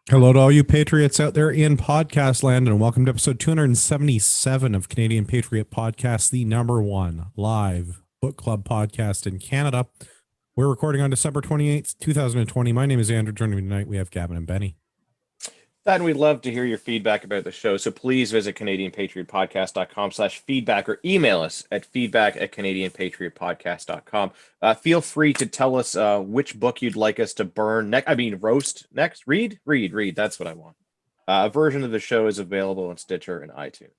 Hello to all you patriots out there in podcast land, and welcome to episode 277 of Canadian Patriot Podcast, the number one live book club podcast in Canada. We're recording on December 28th, 2020. My name is Andrew. Joining me tonight, we have Gavin and Benny. And we'd love to hear your feedback about the show. So please visit CanadianPatriotPodcast.com/feedback or email us at feedback@CanadianPatriotPodcast.com. Feel free to tell us which book you'd like us to burn next. Roast next. Read. That's what I want. A version of the show is available on Stitcher and iTunes.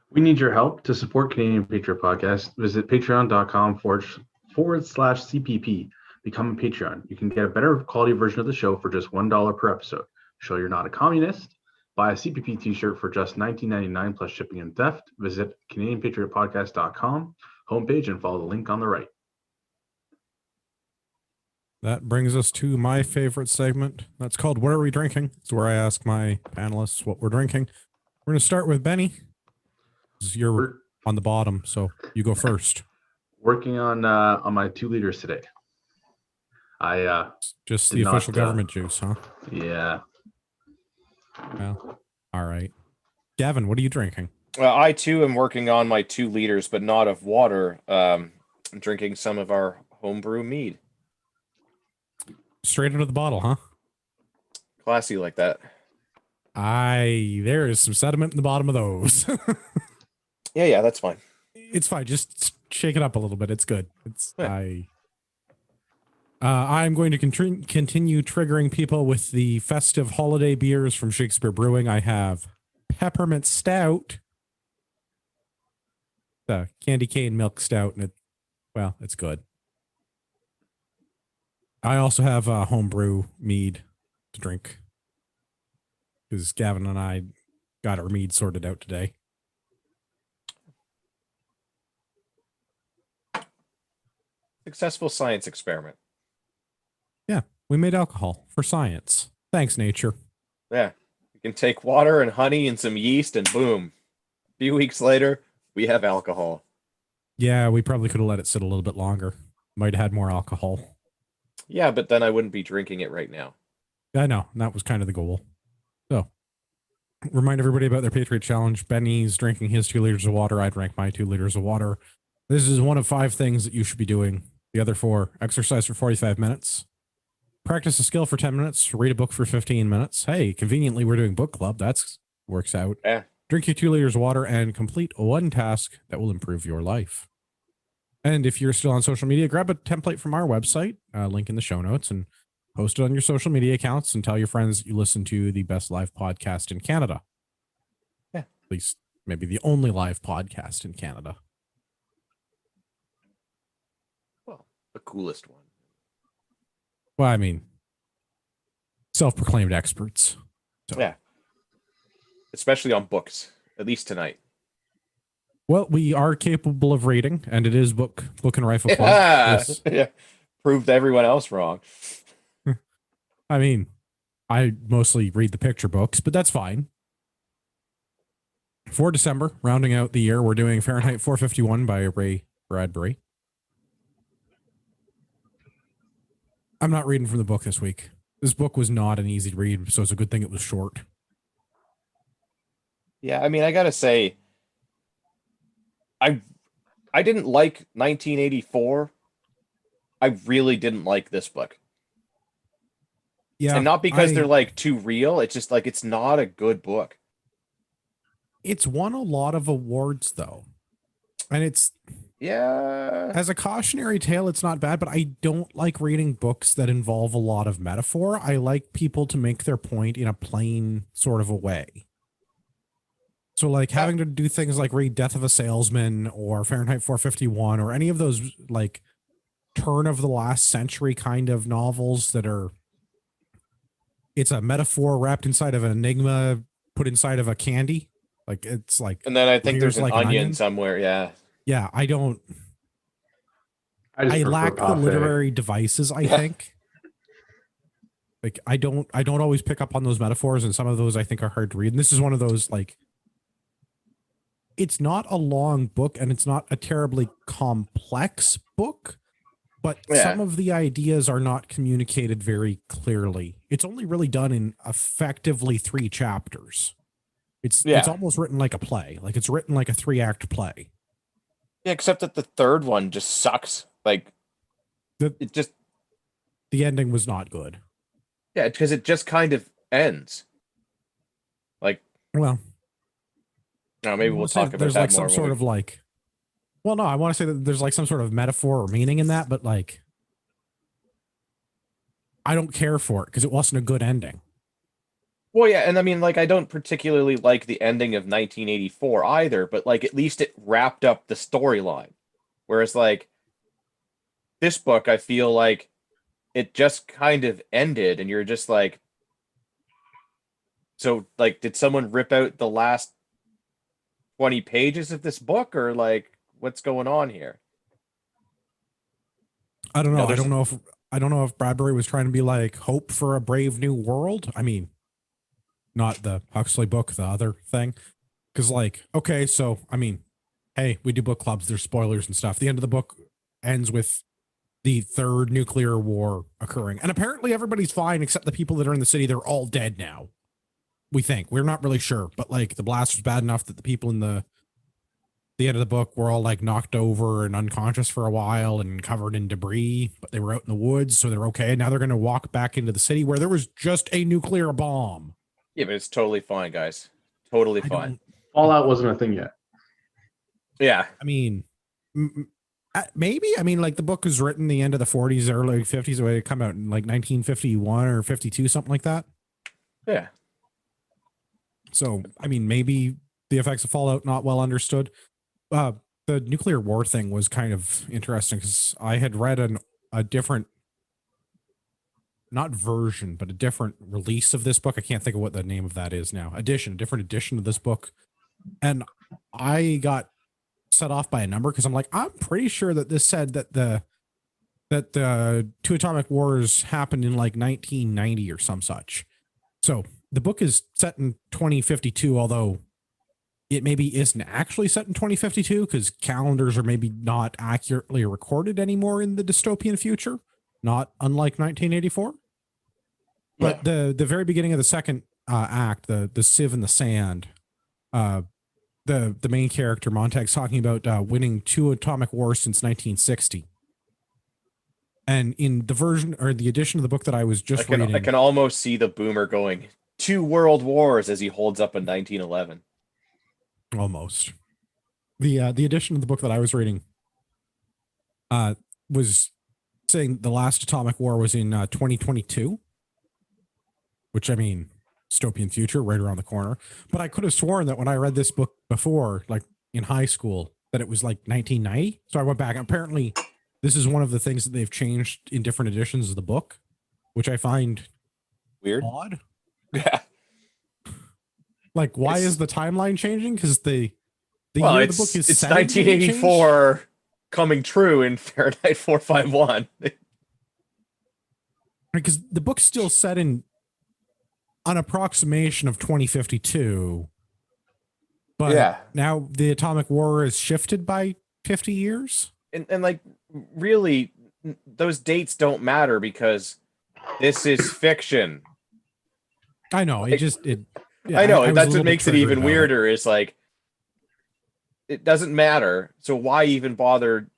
We need your help to support Canadian Patriot Podcast. Visit patreon.com/CPP. Become a Patreon. You can get a better quality version of the show for just $1 per episode. Show you're not a communist. Buy a CPP t-shirt for just $19.99 plus shipping and theft. Visit CanadianPatriotPodcast.com homepage and follow the link on the right. That brings us to my favorite segment. That's called What Are We Drinking? It's where I ask my panelists what we're drinking. We're going to start with Benny. You're on the bottom, so you go first. Working on my 2 liters today. Just the official government juice, huh? Yeah. Well, all right. Gavin, what are you drinking? I too am working on my 2 liters, but not of water. I'm drinking some of our homebrew mead. Straight out of the bottle, huh? Classy like that. There is some sediment in the bottom of those. Yeah, that's fine. It's fine. Just shake it up a little bit. It's good. Yeah. I'm going to continue triggering people with the festive holiday beers from Shakespeare Brewing. I have Peppermint Stout, the candy cane milk stout, and it's good. I also have a homebrew mead to drink because Gavin and I got our mead sorted out today. Successful science experiment. Yeah, we made alcohol for science. Thanks, nature. Yeah. You can take water and honey and some yeast and boom. A few weeks later, we have alcohol. Yeah, we probably could have let it sit a little bit longer. Might have had more alcohol. Yeah, but then I wouldn't be drinking it right now. I know. That was kind of the goal. So, remind everybody about their Patriot Challenge. Benny's drinking his 2 liters of water. I drank my 2 liters of water. This is one of 5 things that you should be doing. The other 4, exercise for 45 minutes. Practice a skill for 10 minutes, read a book for 15 minutes. Hey, conveniently, we're doing book club. That's works out. Yeah. Drink your 2 liters of water and complete 1 task that will improve your life. And if you're still on social media, grab a template from our website, link in the show notes, and post it on your social media accounts and tell your friends that you listen to the best live podcast in Canada. Yeah. At least maybe the only live podcast in Canada. Well, the coolest one. Well, I mean, self-proclaimed experts. So. Yeah. Especially on books, at least tonight. Well, we are capable of reading, and it is Book and Rifle Club. Yeah. Yeah. Proved everyone else wrong. I mean, I mostly read the picture books, but that's fine. For December, rounding out the year, we're doing Fahrenheit 451 by Ray Bradbury. I'm not reading from the book this week. This book was not an easy read, so it's a good thing it was short. Yeah, I mean, I gotta say, I didn't like 1984. I really didn't like this book. Yeah, and not because they're like too real. It's just like it's not a good book. It's won a lot of awards though, and it's as a cautionary tale, it's not bad. But I don't like reading books that involve a lot of metaphor. I like people to make their point in a plain sort of a way. So like having to do things like read Death of a Salesman or Fahrenheit 451 or any of those like turn of the last century kind of novels that are, it's a metaphor wrapped inside of an enigma, put inside of a candy. Like it's like, and then I think there's an like onion somewhere. Yeah. Yeah. I lack the literary devices. I think like, I don't always pick up on those metaphors, and some of those I think are hard to read. And this is one of those, like, it's not a long book and it's not a terribly complex book, but some of the ideas are not communicated very clearly. It's only really done in effectively 3 chapters. It's almost written like a play. Like it's written like a 3-act play. Yeah, except that the third one just sucks. Like the ending was not good. Yeah, because it just kind of ends. Like, well, no, maybe we'll talk about there's that like more. Some sort of like, well, no, I want to say that there's like some sort of metaphor or meaning in that, but like, I don't care for it because it wasn't a good ending. Well, yeah, and I mean, like, I don't particularly like the ending of 1984 either, but like, at least it wrapped up the storyline. Whereas, like, this book, I feel like it just kind of ended, and you're just like, so, like, did someone rip out the last 20 pages of this book, or like, what's going on here? I don't know. I don't know if Bradbury was trying to be like hope for a brave new world. I mean, not the Huxley book, the other thing. Because, like, okay, so, I mean, hey, we do book clubs, there's spoilers and stuff. The end of the book ends with the 3rd nuclear war occurring. And apparently everybody's fine except the people that are in the city. They're all dead now. We think. We're not really sure. But, like, the blast was bad enough that the people in the end of the book were all, like, knocked over and unconscious for a while and covered in debris. But they were out in the woods, so they're okay. Now they're going to walk back into the city where there was just a nuclear bomb. Yeah, but it's totally fine, guys. Totally fine. Fallout wasn't a thing yet. Yeah. I mean, maybe. I mean, like, the book was written the end of the 40s, early 50s. It come out in like 1951 or 52, something like that. Yeah. So, I mean, maybe the effects of Fallout not well understood. The nuclear war thing was kind of interesting because I had read a different, not version, but a different release of this book. I can't think of what the name of that is now. A different edition of this book. And I got set off by a number because I'm like, I'm pretty sure that this said that the 2 atomic wars happened in like 1990 or some such. So the book is set in 2052, although it maybe isn't actually set in 2052 because calendars are maybe not accurately recorded anymore in the dystopian future, not unlike 1984. But the very beginning of the second act, the sieve in the sand, the main character Montag's talking about winning 2 atomic wars since 1960. And in the version or the edition of the book that I was just reading, I can almost see the boomer going 2 world wars as he holds up in 1911. Almost. The edition of the book that I was reading was saying the last atomic war was in 2022, which, I mean, dystopian future right around the corner. But I could have sworn that when I read this book before, like in high school, that it was like 1990. So I went back. Apparently, this is one of the things that they've changed in different editions of the book, which I find weird, odd. Yeah. Like, why is the timeline changing? Because the year of the book is it's 1984 coming true in Fahrenheit 451. Because the book's still set in an approximation of 2052. But now the atomic war is shifted by 50 years. And like, really, those dates don't matter because this is fiction. I know. I know. That's what makes it even weirder is like, it doesn't matter. So why even bother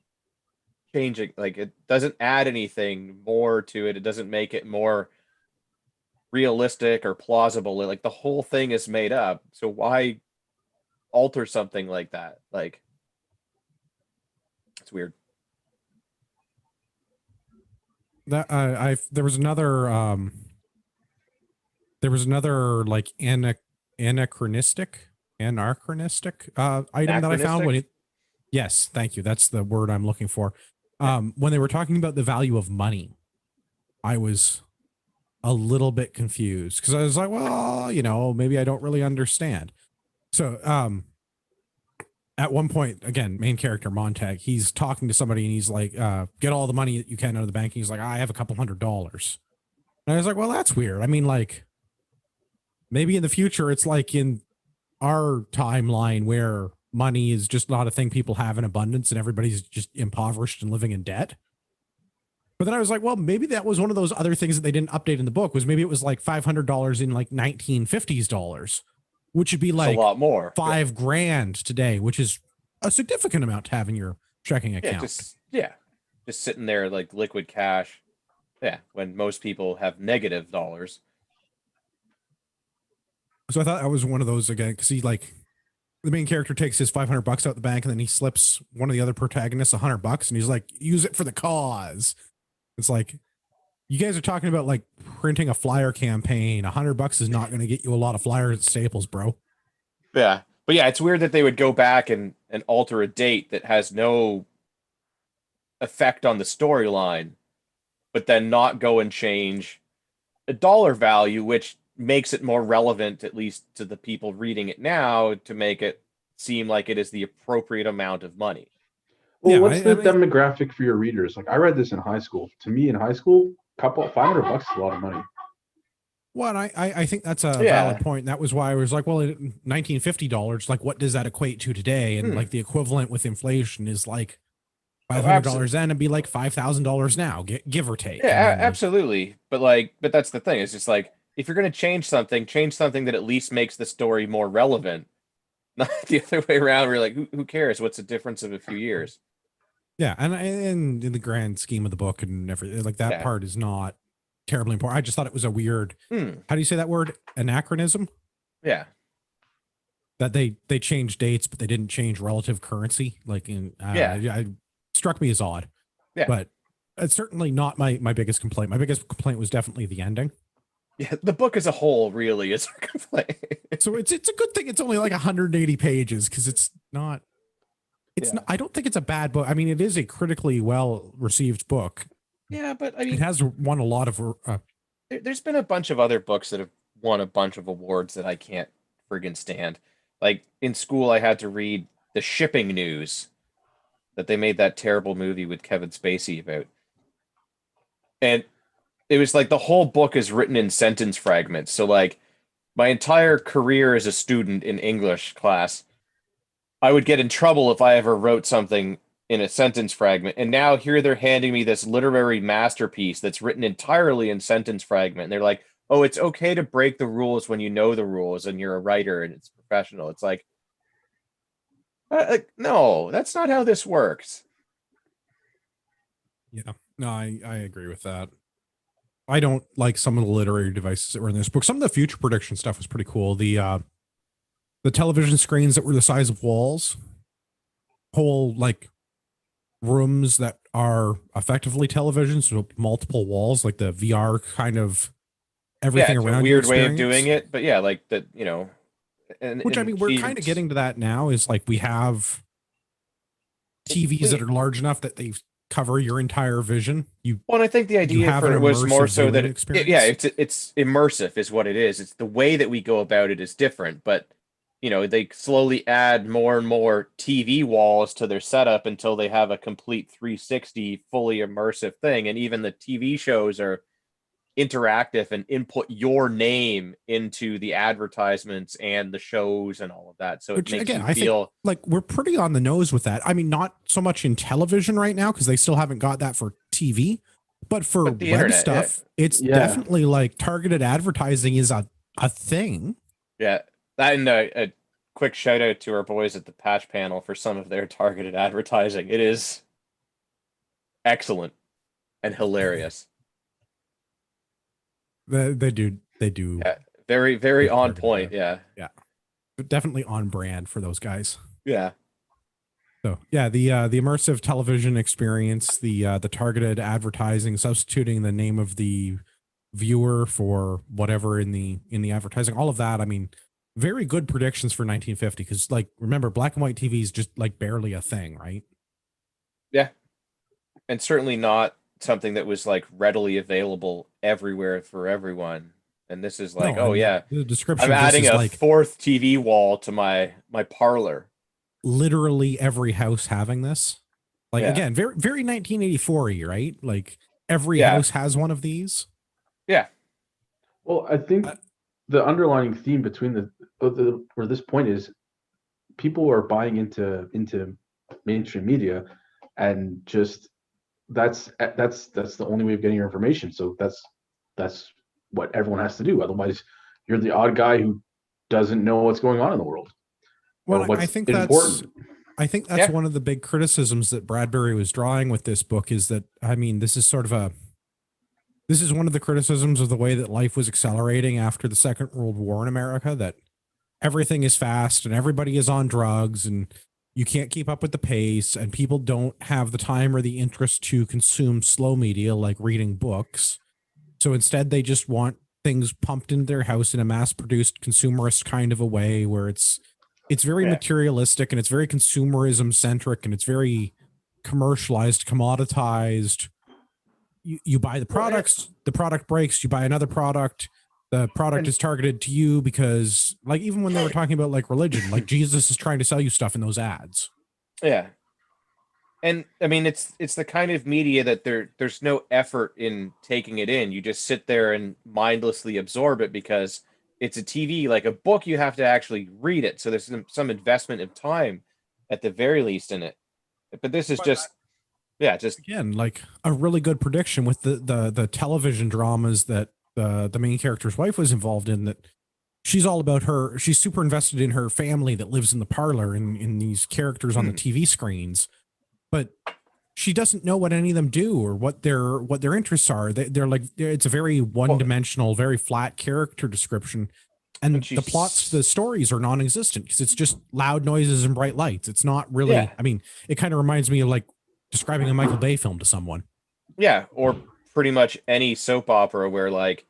changing? Like, it doesn't add anything more to it. It doesn't make it more realistic or plausible. Like, the whole thing is made up. So why alter something like that? Like, it's weird. That there was another like anachronistic item that I found yes, thank you. That's the word I'm looking for. When they were talking about the value of money, I was a little bit confused because I was like, well, maybe I don't really understand. So, at one point, again, main character Montag, he's talking to somebody and he's like, get all the money that you can out of the bank. And he's like, I have a couple $100. And I was like, well, that's weird. I mean, like, maybe in the future, it's like in our timeline where money is just not a thing people have in abundance and everybody's just impoverished and living in debt. But then I was like, well, maybe that was one of those other things that they didn't update in the book. Was maybe it was like $500 in like 1950s dollars, which would be like a lot more, $5,000 today, which is a significant amount to have in your checking account. Just sitting there like liquid cash. Yeah, when most people have negative dollars. So I thought that was one of those again, because he like the main character takes his $500 out the bank and then he slips one of the other protagonists $100 and he's like, use it for the cause. It's like, you guys are talking about like printing a flyer campaign. $100 is not going to get you a lot of flyers at Staples, bro. Yeah. But yeah, it's weird that they would go back and alter a date that has no effect on the storyline, but then not go and change a dollar value, which makes it more relevant, at least to the people reading it now, to make it seem like it is the appropriate amount of money. Well, yeah, what's the demographic for your readers? Like, I read this in high school. To me, in high school, $500 is a lot of money. Well, I think that's a valid point. And that was why I was like, well, $1950, like, what does that equate to today? And like the equivalent with inflation is like $500 then, and be like $5,000 now, give or take. Yeah, absolutely. But that's the thing. It's just like, if you're going to change something that at least makes the story more relevant. Not the other way around. We're like, who cares? What's the difference of a few years? Yeah, and in the grand scheme of the book and everything, like that part is not terribly important. I just thought it was a weird. How do you say that word? Anachronism. Yeah. That they changed dates, but they didn't change relative currency. Like it struck me as odd. Yeah, but it's certainly not my biggest complaint. My biggest complaint was definitely the ending. Yeah, the book as a whole really is a complaint. So it's a good thing it's only like 180 pages, because it's not. Not, I don't think it's a bad book. I mean, it is a critically well received book. Yeah, but I mean, it has won a lot of. There's been a bunch of other books that have won a bunch of awards that I can't friggin' stand. Like in school, I had to read The Shipping News, that they made that terrible movie with Kevin Spacey about, and it was like the whole book is written in sentence fragments. So like my entire career as a student in English class, I would get in trouble if I ever wrote something in a sentence fragment. And now here they're handing me this literary masterpiece that's written entirely in sentence fragment. And they're like, oh, it's okay to break the rules when you know the rules and you're a writer and it's professional. It's like no, that's not how this works. Yeah, no, I agree with that. I don't like some of the literary devices that were in this book. Some of the future prediction stuff was pretty cool. The television screens that were the size of walls, whole like rooms that are effectively televisions, so multiple walls, like the VR kind of everything around. A weird way of doing it, but yeah, like that, you know. Which I mean, we're kind of getting to that now. Is like we have TVs that are large enough that they cover your entire vision. And I think the idea for it was more so that it's immersive is what it is. It's the way that we go about it is different, but you know, they slowly add more and more TV walls to their setup until they have a complete 360 fully immersive thing. And even the TV shows are interactive and input your name into the advertisements and the shows and all of that. So it makes you feel think, like we're pretty on the nose with that. I mean, not so much in television right now, because they still haven't got that for TV, but for web internet, stuff, it's definitely like targeted advertising is a thing. Yeah. That and a quick shout out to our boys at the Patch Panel for some of their targeted advertising. It is excellent and hilarious. They do. Yeah, very, very on point. Yeah. Definitely on brand for those guys. Yeah. So yeah, the immersive television experience, the targeted advertising, substituting the name of the viewer for whatever in the advertising, all of that. I mean, very good predictions for 1950, because like remember, black and white TV is just like barely a thing, right? Yeah, and certainly not something that was like readily available everywhere for everyone. And this is like, the description. I'm adding a fourth TV wall to my parlor. Literally every house having this. Like again, very very 1984-y, right? Like every house has one of these. Yeah. Well, I think the underlying theme between where this point is, people are buying into mainstream media and just that's the only way of getting your information. So that's what everyone has to do. Otherwise, you're the odd guy who doesn't know what's going on in the world. Well, I think that's one of the big criticisms that Bradbury was drawing with this book is that, I mean, this is one of the criticisms of the way that life was accelerating after the Second World War in America, that everything is fast and everybody is on drugs and you can't keep up with the pace and people don't have the time or the interest to consume slow media like reading books. So instead they just want things pumped into their house in a mass-produced consumerist kind of a way where it's very materialistic and it's very consumerism centric and it's very commercialized, commoditized. You buy the products, the product breaks, you buy another product. The product is targeted to you because, like, even when they were talking about like religion, like Jesus is trying to sell you stuff in those ads. Yeah. And I mean, it's the kind of media that there's no effort in taking it in. You just sit there and mindlessly absorb it because it's a TV. Like a book, you have to actually read it. So there's some investment of time at the very least in it. But this is just again, like a really good prediction with the television dramas that the main character's wife was involved in, that she's all about she's super invested in her family that lives in the parlor and in these characters on the TV screens, but she doesn't know what any of them do or what their interests are. It's a very one-dimensional, very flat character description. And the plots, the stories are non-existent because it's just loud noises and bright lights. It's not really, I mean, it kind of reminds me of like describing a Michael Bay film to someone. Yeah. Or pretty much any soap opera where like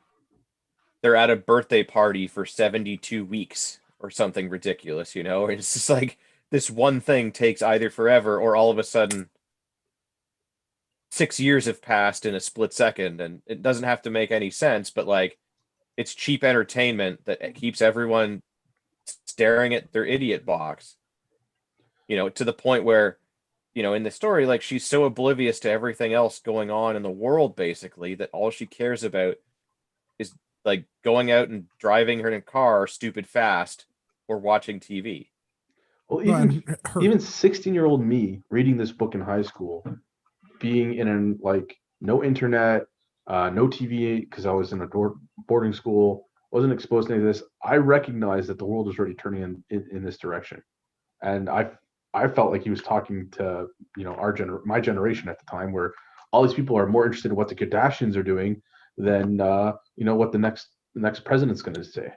they're at a birthday party for 72 weeks or something ridiculous, you know, it's just like this one thing takes either forever or all of a sudden 6 years have passed in a split second, and it doesn't have to make any sense, but like it's cheap entertainment that keeps everyone staring at their idiot box, you know, to the point where, you know, in the story, like she's so oblivious to everything else going on in the world, basically, that all she cares about is like going out and driving her in a car stupid fast or watching TV. Well, even 16-year-old me reading this book in high school, being in like no internet, no TV, because I was in a boarding school, wasn't exposed to any of this. I recognized that the world was already turning in this direction, and I felt like he was talking to, you know, my generation at the time, where all these people are more interested in what the Kardashians are doing than you know, what the next president's going to say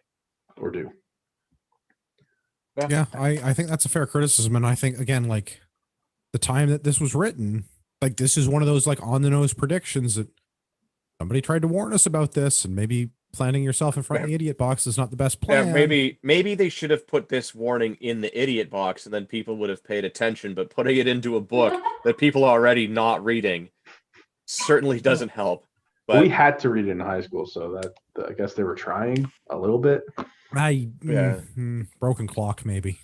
or do. Yeah, I think that's a fair criticism, and I think again, like the time that this was written, like this is one of those like on the nose predictions that somebody tried to warn us about this, and maybe planting yourself in front of the idiot box is not the best plan. Yeah, maybe they should have put this warning in the idiot box, and then people would have paid attention. But putting it into a book that people are already not reading certainly doesn't help. But we had to read it in high school, so that I guess they were trying a little bit. Broken clock, maybe.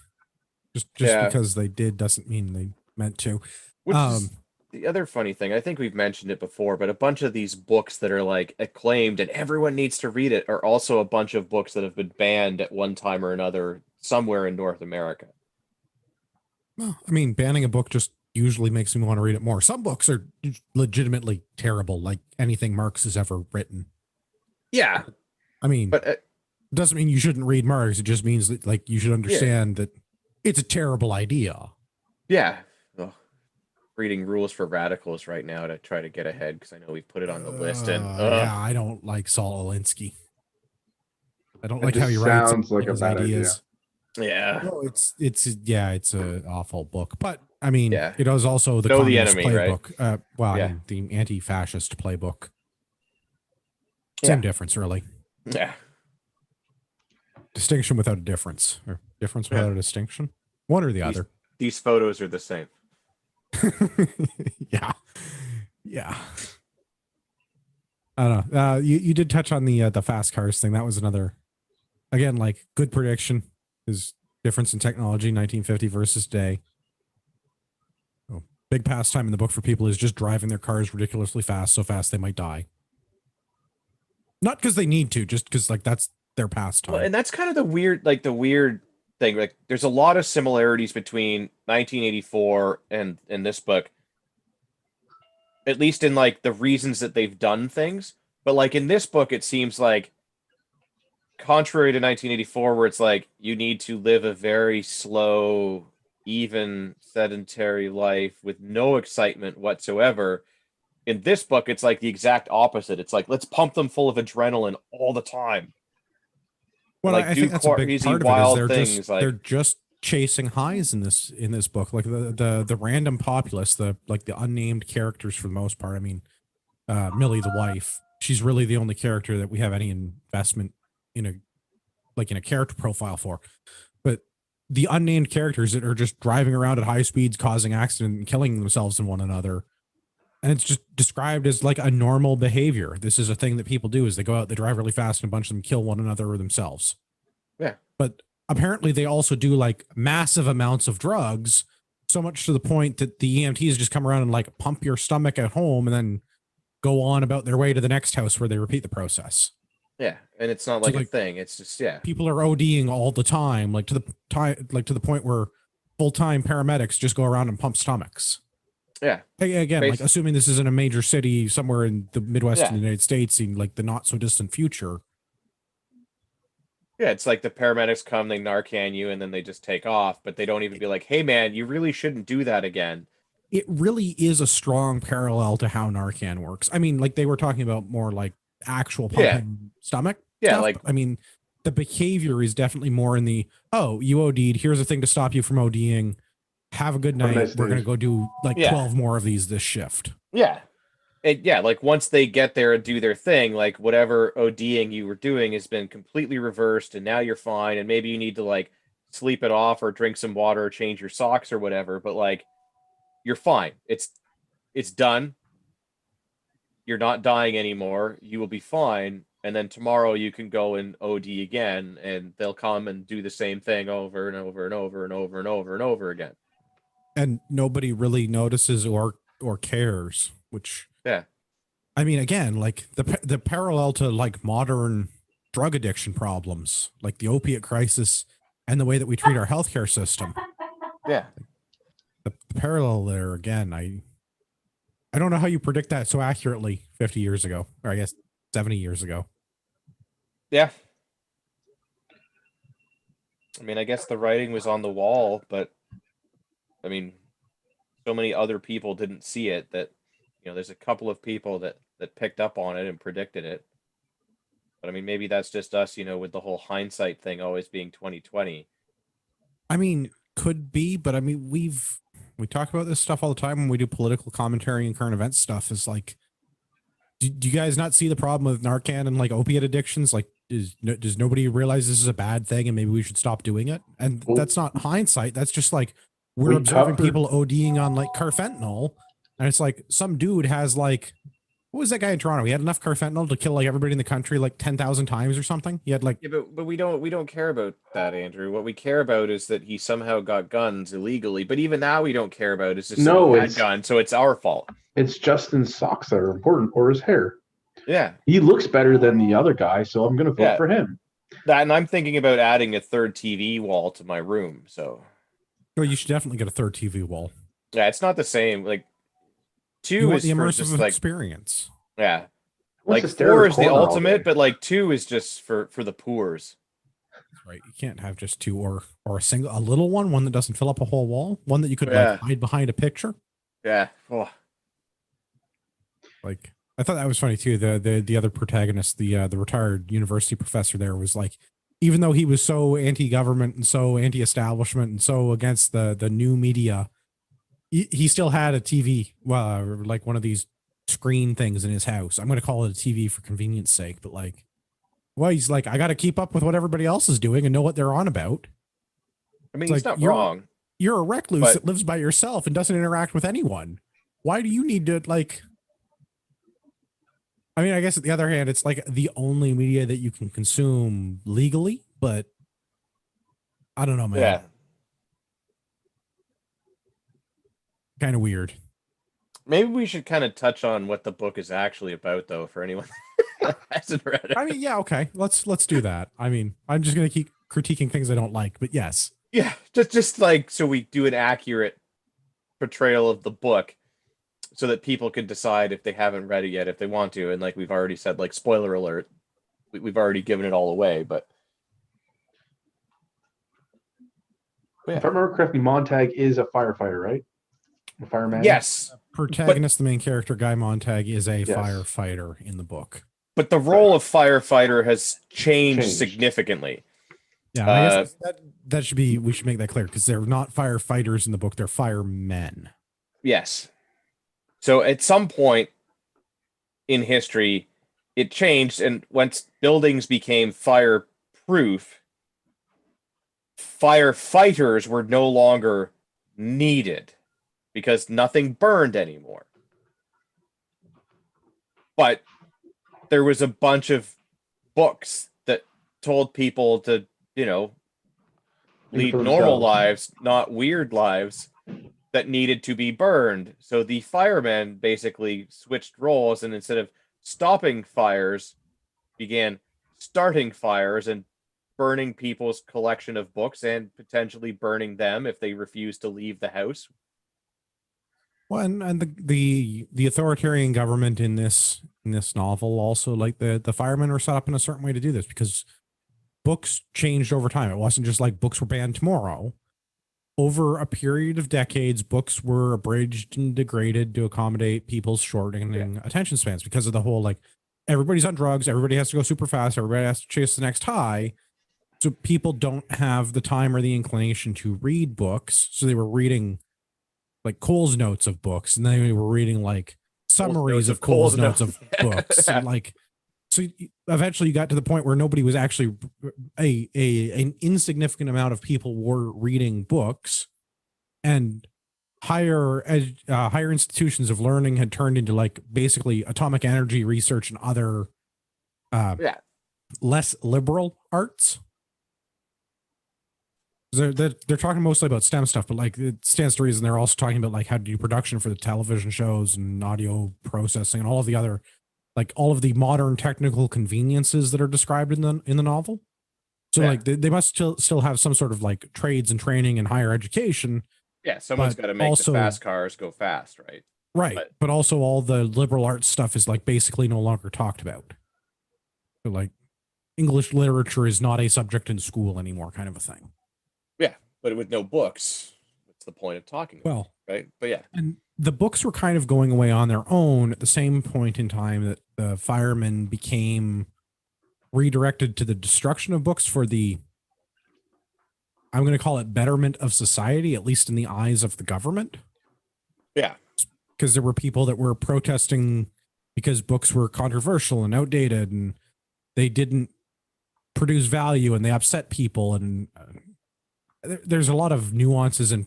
Just because they did doesn't mean they meant to. Which is the other funny thing, I think we've mentioned it before, but a bunch of these books that are like acclaimed and everyone needs to read it are also a bunch of books that have been banned at one time or another somewhere in North America. Well, I mean, banning a book just usually makes me want to read it more. Some books are legitimately terrible, like anything Marx has ever written. Yeah. I mean, but it doesn't mean you shouldn't read Marx. It just means that like you should understand that it's a terrible idea. Yeah. Ugh. Reading Rules for Radicals right now to try to get ahead because I know we've put it on the list. And yeah, I don't like Saul Alinsky. I don't like how he writes. Sounds like a bad ideas. Idea. Yeah. No, it's an awful book, but I mean, it is also the communist playbook. Right? I mean, the anti-fascist playbook. Same difference, really. Yeah. Distinction without a difference, or difference without a distinction. One or the other. These photos are the same. Yeah. I don't know. You did touch on the fast cars thing. That was another, again, like good prediction. Is difference in technology 1950 versus today. Oh, big pastime in the book for people is just driving their cars ridiculously fast, so fast they might die. Not because they need to, just because like that's their pastime. Well, and that's kind of the weird thing. Like, there's a lot of similarities between 1984 and this book. at least in like the reasons that they've done things. But like in this book, it seems like, contrary to 1984, where it's like you need to live a very slow, even sedentary life with no excitement whatsoever. In this book, it's like the exact opposite. It's like, let's pump them full of adrenaline all the time. Well, like, I think that's a big part of it. Is they're just chasing highs in this book. Like the random populace, the unnamed characters for the most part. I mean, Millie, the wife, she's really the only character that we have any investment in a character profile for. But the unnamed characters that are just driving around at high speeds, causing accidents and killing themselves and one another. And it's just described as like a normal behavior. This is a thing that people do, is they go out, they drive really fast, and a bunch of them kill one another or themselves. Yeah. But apparently they also do like massive amounts of drugs, so much to the point that the EMTs just come around and like pump your stomach at home and then go on about their way to the next house where they repeat the process. Yeah. And it's not like a thing. It's just, yeah. People are ODing all the time, like to the point where full-time paramedics just go around and pump stomachs. Yeah. Again, like assuming this isn't a major city somewhere in the Midwest of the United States in like the not so distant future. Yeah, it's like the paramedics come, they Narcan you, and then they just take off, but they don't even be like, hey man, you really shouldn't do that again. It really is a strong parallel to how Narcan works. I mean, like they were talking about more like actual pumping stomach stuff. Like, I mean, the behavior is definitely more in the, oh, you OD'd, here's a thing to stop you from ODing. Have a good night. We're going to go do like 12 more of these this shift. Yeah. Like once they get there and do their thing, like whatever ODing you were doing has been completely reversed and now you're fine. And maybe you need to like sleep it off or drink some water or change your socks or whatever. But like, you're fine. It's done. You're not dying anymore. You will be fine. And then tomorrow you can go and OD again and they'll come and do the same thing over and over and over and over and over and over again. And nobody really notices or cares, which, I mean, again, like the parallel to like modern drug addiction problems, like the opiate crisis and the way that we treat our healthcare system. Yeah. The parallel there, again, I don't know how you predict that so accurately 50 years ago, or I guess 70 years ago. Yeah. I mean, I guess the writing was on the wall, but I mean, so many other people didn't see it that, you know, there's a couple of people that picked up on it and predicted it. But I mean, maybe that's just us, you know, with the whole hindsight thing always being 2020. I mean, could be, but I mean, we talk about this stuff all the time when we do political commentary and current events stuff. Is like, do you guys not see the problem with Narcan and like opiate addictions? Like, does nobody realize this is a bad thing and maybe we should stop doing it? And that's not hindsight. That's just like, we're observing people ODing on like carfentanil, and it's like some dude has like, what was that guy in Toronto? He had enough carfentanil to kill like everybody in the country like 10,000 times or something. He had like, but we don't care about that, Andrew. What we care about is that he somehow got guns illegally. But even now, we don't care about is just he had guns, so it's our fault. It's Justin's socks that are important, or his hair. Yeah, he looks better than the other guy, so I'm going to vote for him. That, and I'm thinking about adding a third TV wall to my room. So, well, you should definitely get a third TV wall. Yeah, it's not the same. Like 2 is the immersive just like experience. Yeah, like 4 is the ultimate, but like 2 is just for the poors. Right, you can't have just 2 or a little one that doesn't fill up a whole wall, one that you could like hide behind a picture. Yeah. Oh. Like, I thought that was funny too. The other protagonist, the retired university professor there, was like, even though he was so anti-government and so anti-establishment and so against the new media, he still had a TV, like one of these screen things in his house. I'm going to call it a TV for convenience sake, but like, well, he's like, I got to keep up with what everybody else is doing and know what they're on about. I mean, it's not wrong. You're a recluse that lives by yourself and doesn't interact with anyone. Why do you need to like? I mean, I guess at the other hand, it's like the only media that you can consume legally, but I don't know, man. Yeah. Kind of weird. Maybe we should kind of touch on what the book is actually about, though, for anyone that hasn't read it. I mean, yeah, okay. Let's do that. I mean, I'm just gonna keep critiquing things I don't like, but yes. Yeah, just like so we do an accurate portrayal of the book. so that people can decide if they haven't read it yet, if they want to. And like we've already said, like spoiler alert, we've already given it all away. But yeah. If I remember correctly, Montag is a firefighter, right? A fireman. Yes. Protagonist, the main character, Guy Montag, is a firefighter in the book. But the role of firefighter has changed significantly. Yeah, I guess that should be, we should make that clear, because they're not firefighters in the book, they're firemen. Yes. So at some point in history, it changed, and once buildings became fireproof, firefighters were no longer needed because nothing burned anymore. But there was a bunch of books that told people to, lead normal lives, not weird lives, that needed to be burned. So the firemen basically switched roles, and instead of stopping fires, began starting fires and burning people's collection of books and potentially burning them if they refused to leave the house. Well, and the authoritarian government in this novel also, like the firemen were set up in a certain way to do this, because books changed over time. It wasn't just like books were banned tomorrow. Over a period of decades, books were abridged and degraded to accommodate people's shortening attention spans, because of the whole, like, everybody's on drugs, everybody has to go super fast, everybody has to chase the next high. So people don't have the time or the inclination to read books. So they were reading like Cole's notes of books, and then we were reading like summaries of Cole's notes of books. And like, so eventually you got to the point where nobody was actually an insignificant amount of people were reading books, and higher institutions of learning had turned into like basically atomic energy research and other less liberal arts. They're talking mostly about STEM stuff, but like it stands to reason they're also talking about like how to do production for the television shows and audio processing and all of the other, like all of the modern technical conveniences that are described in the novel. So like they must still have some sort of like trades and training and higher education. Yeah, someone's got to make the fast cars go fast, right? Right, but also all the liberal arts stuff is like basically no longer talked about. So like English literature is not a subject in school anymore, kind of a thing. Yeah, but with no books, what's the point of talking about it, right? But yeah. And the books were kind of going away on their own at the same point in time that the firemen became redirected to the destruction of books for the, I'm going to call it, betterment of society, at least in the eyes of the government. Yeah. Because there were people that were protesting because books were controversial and outdated, and they didn't produce value, and they upset people, and there's a lot of nuances and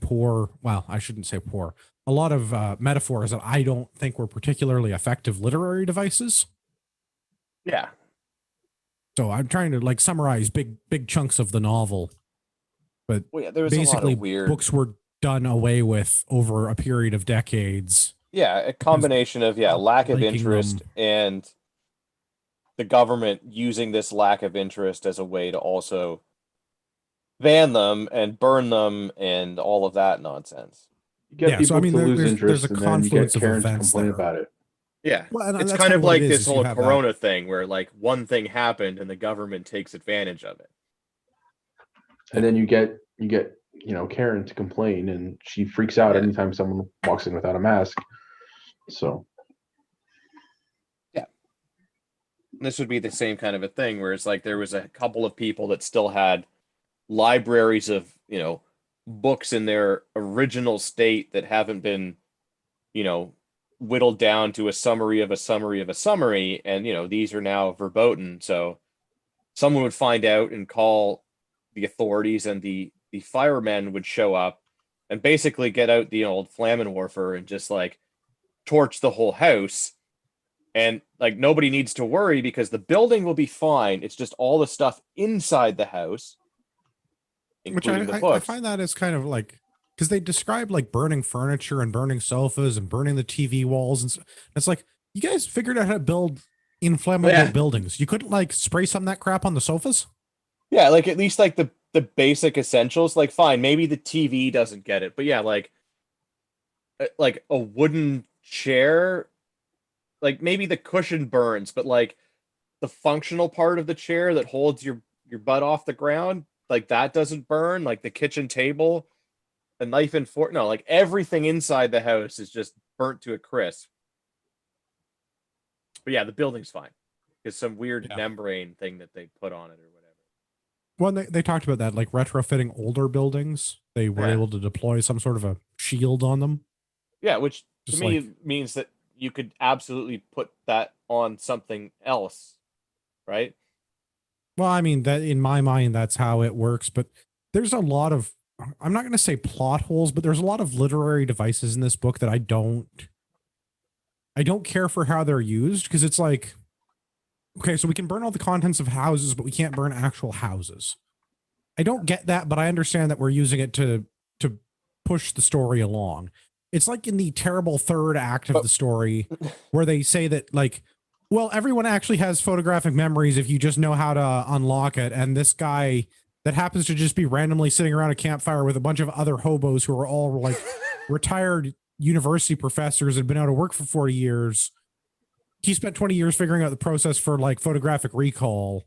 I shouldn't say poor, a lot of metaphors that I don't think were particularly effective literary devices. Yeah. So I'm trying to like summarize big chunks of the novel, but there was basically a lot of weird books were done away with over a period of decades. Yeah, a combination of lack of interest and the government using this lack of interest as a way to also ban them and burn them and all of that nonsense. You get people to lose interest, there's a confluence of events complain about it. Yeah, well, it's kind of like this whole Corona thing where like one thing happened and the government takes advantage of it. And then you get Karen to complain, and she freaks out anytime someone walks in without a mask. So yeah, this would be the same kind of a thing where it's like there was a couple of people that still had libraries of books in their original state that haven't been whittled down to a summary of a summary of a summary, and these are now verboten. So someone would find out and call the authorities, and the firemen would show up and basically get out the old Flammenwerfer and just like torch the whole house. And like nobody needs to worry because the building will be fine. It's just all the stuff inside the house, including the books. I find that as kind of like, because they describe like burning furniture and burning sofas and burning the TV walls, and it's like, you guys figured out how to build inflammable buildings. You couldn't like spray some of that crap on the sofas? Yeah, like at least like the basic essentials. Like fine, maybe the TV doesn't get it, but yeah, like a wooden chair, like maybe the cushion burns, but like the functional part of the chair that holds your butt off the ground, like that doesn't burn. Like the kitchen table, the knife and fork, no, like everything inside the house is just burnt to a crisp. But yeah, the building's fine. It's some weird membrane thing that they put on it or whatever. Well, they talked about that, like retrofitting older buildings. They were able to deploy some sort of a shield on them. Yeah, which to me means that you could absolutely put that on something else, right? Well, I mean, that in my mind, that's how it works. But there's a lot of, I'm not going to say plot holes, but there's a lot of literary devices in this book that I don't care for how they're used, because it's like, okay, so we can burn all the contents of houses, but we can't burn actual houses. I don't get that, but I understand that we're using it to push the story along. It's like in the terrible third act of the story where they say that, like, well, everyone actually has photographic memories if you just know how to unlock it. And this guy that happens to just be randomly sitting around a campfire with a bunch of other hobos who are all like retired university professors and been out of work for 40 years. He spent 20 years figuring out the process for like photographic recall.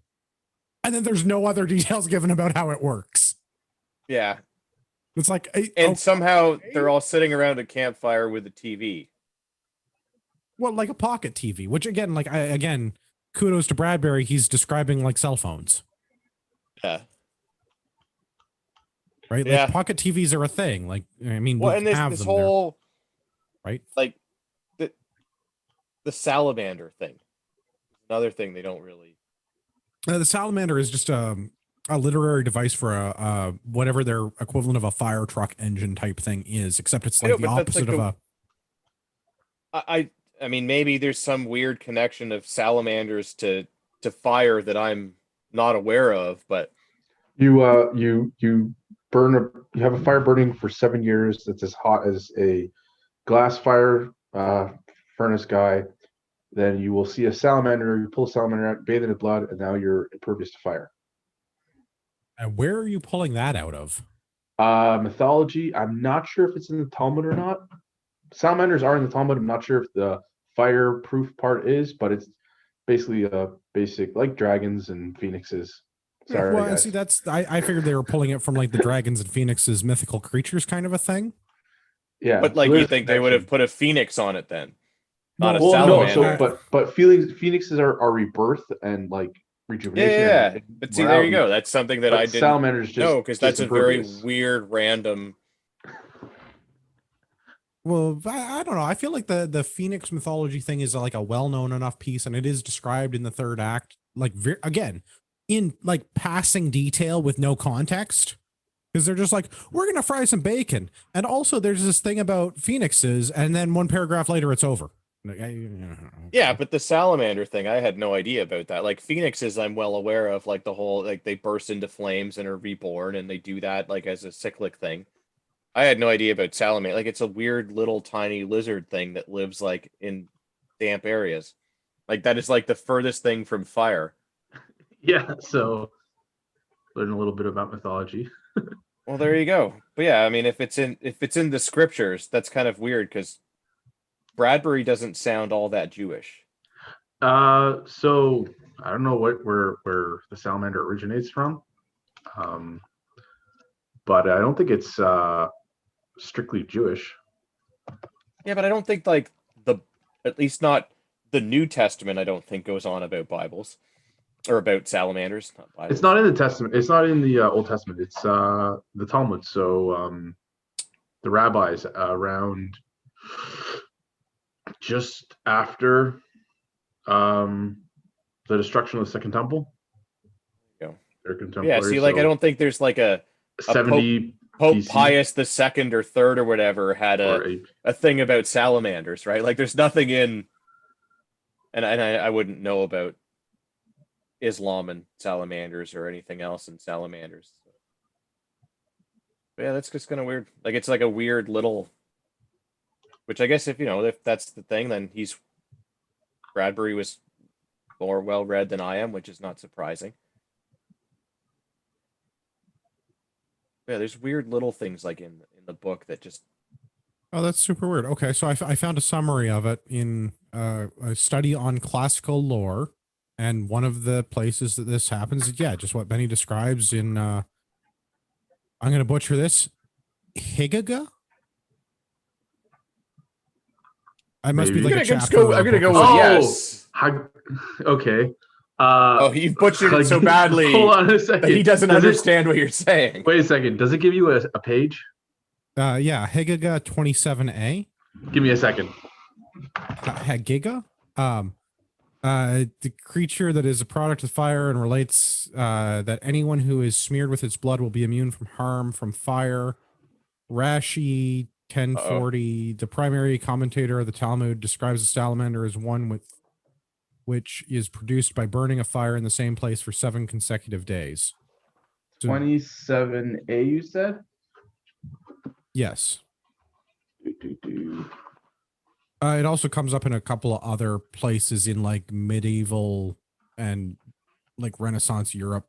And then there's no other details given about how it works. Yeah. It's like, and somehow they're all sitting around a campfire with a TV. Well, like a pocket TV, which again, like kudos to Bradbury. He's describing like cell phones. Yeah. Right. Like pocket TVs are a thing. Like, I mean, well, and this whole, there, right? Like the salamander thing. Another thing they don't really. The salamander is just a literary device for a whatever their equivalent of a fire truck engine type thing is, except it's like the opposite of a. I mean, maybe there's some weird connection of salamanders to fire that I'm not aware of, but you have a fire burning for 7 years that's as hot as a glass fire furnace guy. Then you will see a salamander. You pull a salamander out, bathe in its blood, and now you're impervious to fire. And where are you pulling that out of? Mythology. I'm not sure if it's in the Talmud or not. Salamanders are in the Talmud. I'm not sure if the fireproof part is, but it's basically a basic, like dragons and phoenixes. Sorry, well, guys. see, that's I figured they were pulling it from like the dragons and phoenixes, mythical creatures kind of a thing. Yeah, but like you think they would have put a phoenix on it then? Not a salamander. No, so but phoenixes are rebirth and like rejuvenation. Yeah. But see, there you go. That's something that I didn't salamanders know, because that's a very weird, random. Well, I don't know. I feel like the Phoenix mythology thing is like a well-known enough piece, and it is described in the third act, like again, in like passing detail with no context, because they're just like, we're gonna fry some bacon, and also there's this thing about phoenixes, and then one paragraph later it's over. Yeah, but the salamander thing, I had no idea about that. Like phoenixes, I'm well aware of, like the whole, like they burst into flames and are reborn, and they do that like as a cyclic thing. I had no idea about salamander. Like it's a weird little tiny lizard thing that lives like in damp areas. Like that is like the furthest thing from fire. Yeah, so learn a little bit about mythology. Well, there you go. But yeah, I mean, if it's in the scriptures, that's kind of weird because Bradbury doesn't sound all that Jewish. So I don't know where the salamander originates from, but I don't think it's strictly Jewish. Yeah, but I don't think like at least not the New Testament. I don't think goes on about Bibles or about salamanders. Not Bibles. It's not in the Testament. It's not in the Old Testament. It's the Talmud. So the rabbis around just after the destruction of the Second Temple. They're contemporaries. Yeah, see, like I don't think there's like a 70 Pope Pius II or III or whatever had a thing about salamanders, right? Like there's nothing in, and I wouldn't know about Islam and salamanders or anything else in salamanders. But yeah, that's just kind of weird. Like it's like a weird little, which I guess if that's the thing, then Bradbury was more well read than I am, which is not surprising. Yeah, there's weird little things like in the book that just Oh, that's super weird. Okay, so I found a summary of it in a study on classical lore, and one of the places that this happens is, yeah, just what Benny describes in, I'm going to butcher this, Higaga? I must be Maybe. like a chapter. I'm gonna go with yes. Okay. He butchered it so badly. Hold on a second. He doesn't understand what you're saying. Wait a second. Does it give you a page? Yeah, Higaga 27A. Give me a second. Higaga? The creature that is a product of fire and relates that anyone who is smeared with its blood will be immune from harm from fire. Rashi 1040, the primary commentator of the Talmud, describes the salamander as one with which is produced by burning a fire in the same place for 7 consecutive days. So, 27A, you said? Yes. It also comes up in a couple of other places in like medieval and like Renaissance Europe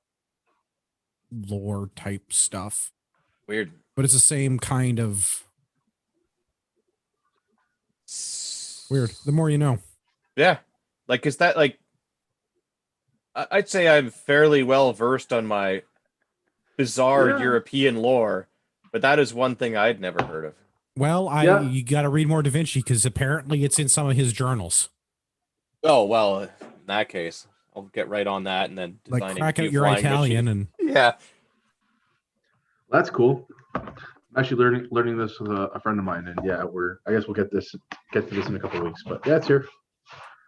lore type stuff. Weird. But it's the same kind of weird. The more you know. Yeah. Like, is that like, I'd say I'm fairly well versed on my bizarre European lore, but that is one thing I'd never heard of. Well, you got to read more Da Vinci because apparently it's in some of his journals. Oh, well, in that case, I'll get right on that and then like crack out your Italian machine. And yeah. That's cool. I'm actually learning this with a friend of mine, and yeah, I guess we'll get to this in a couple of weeks. But yeah, it's here.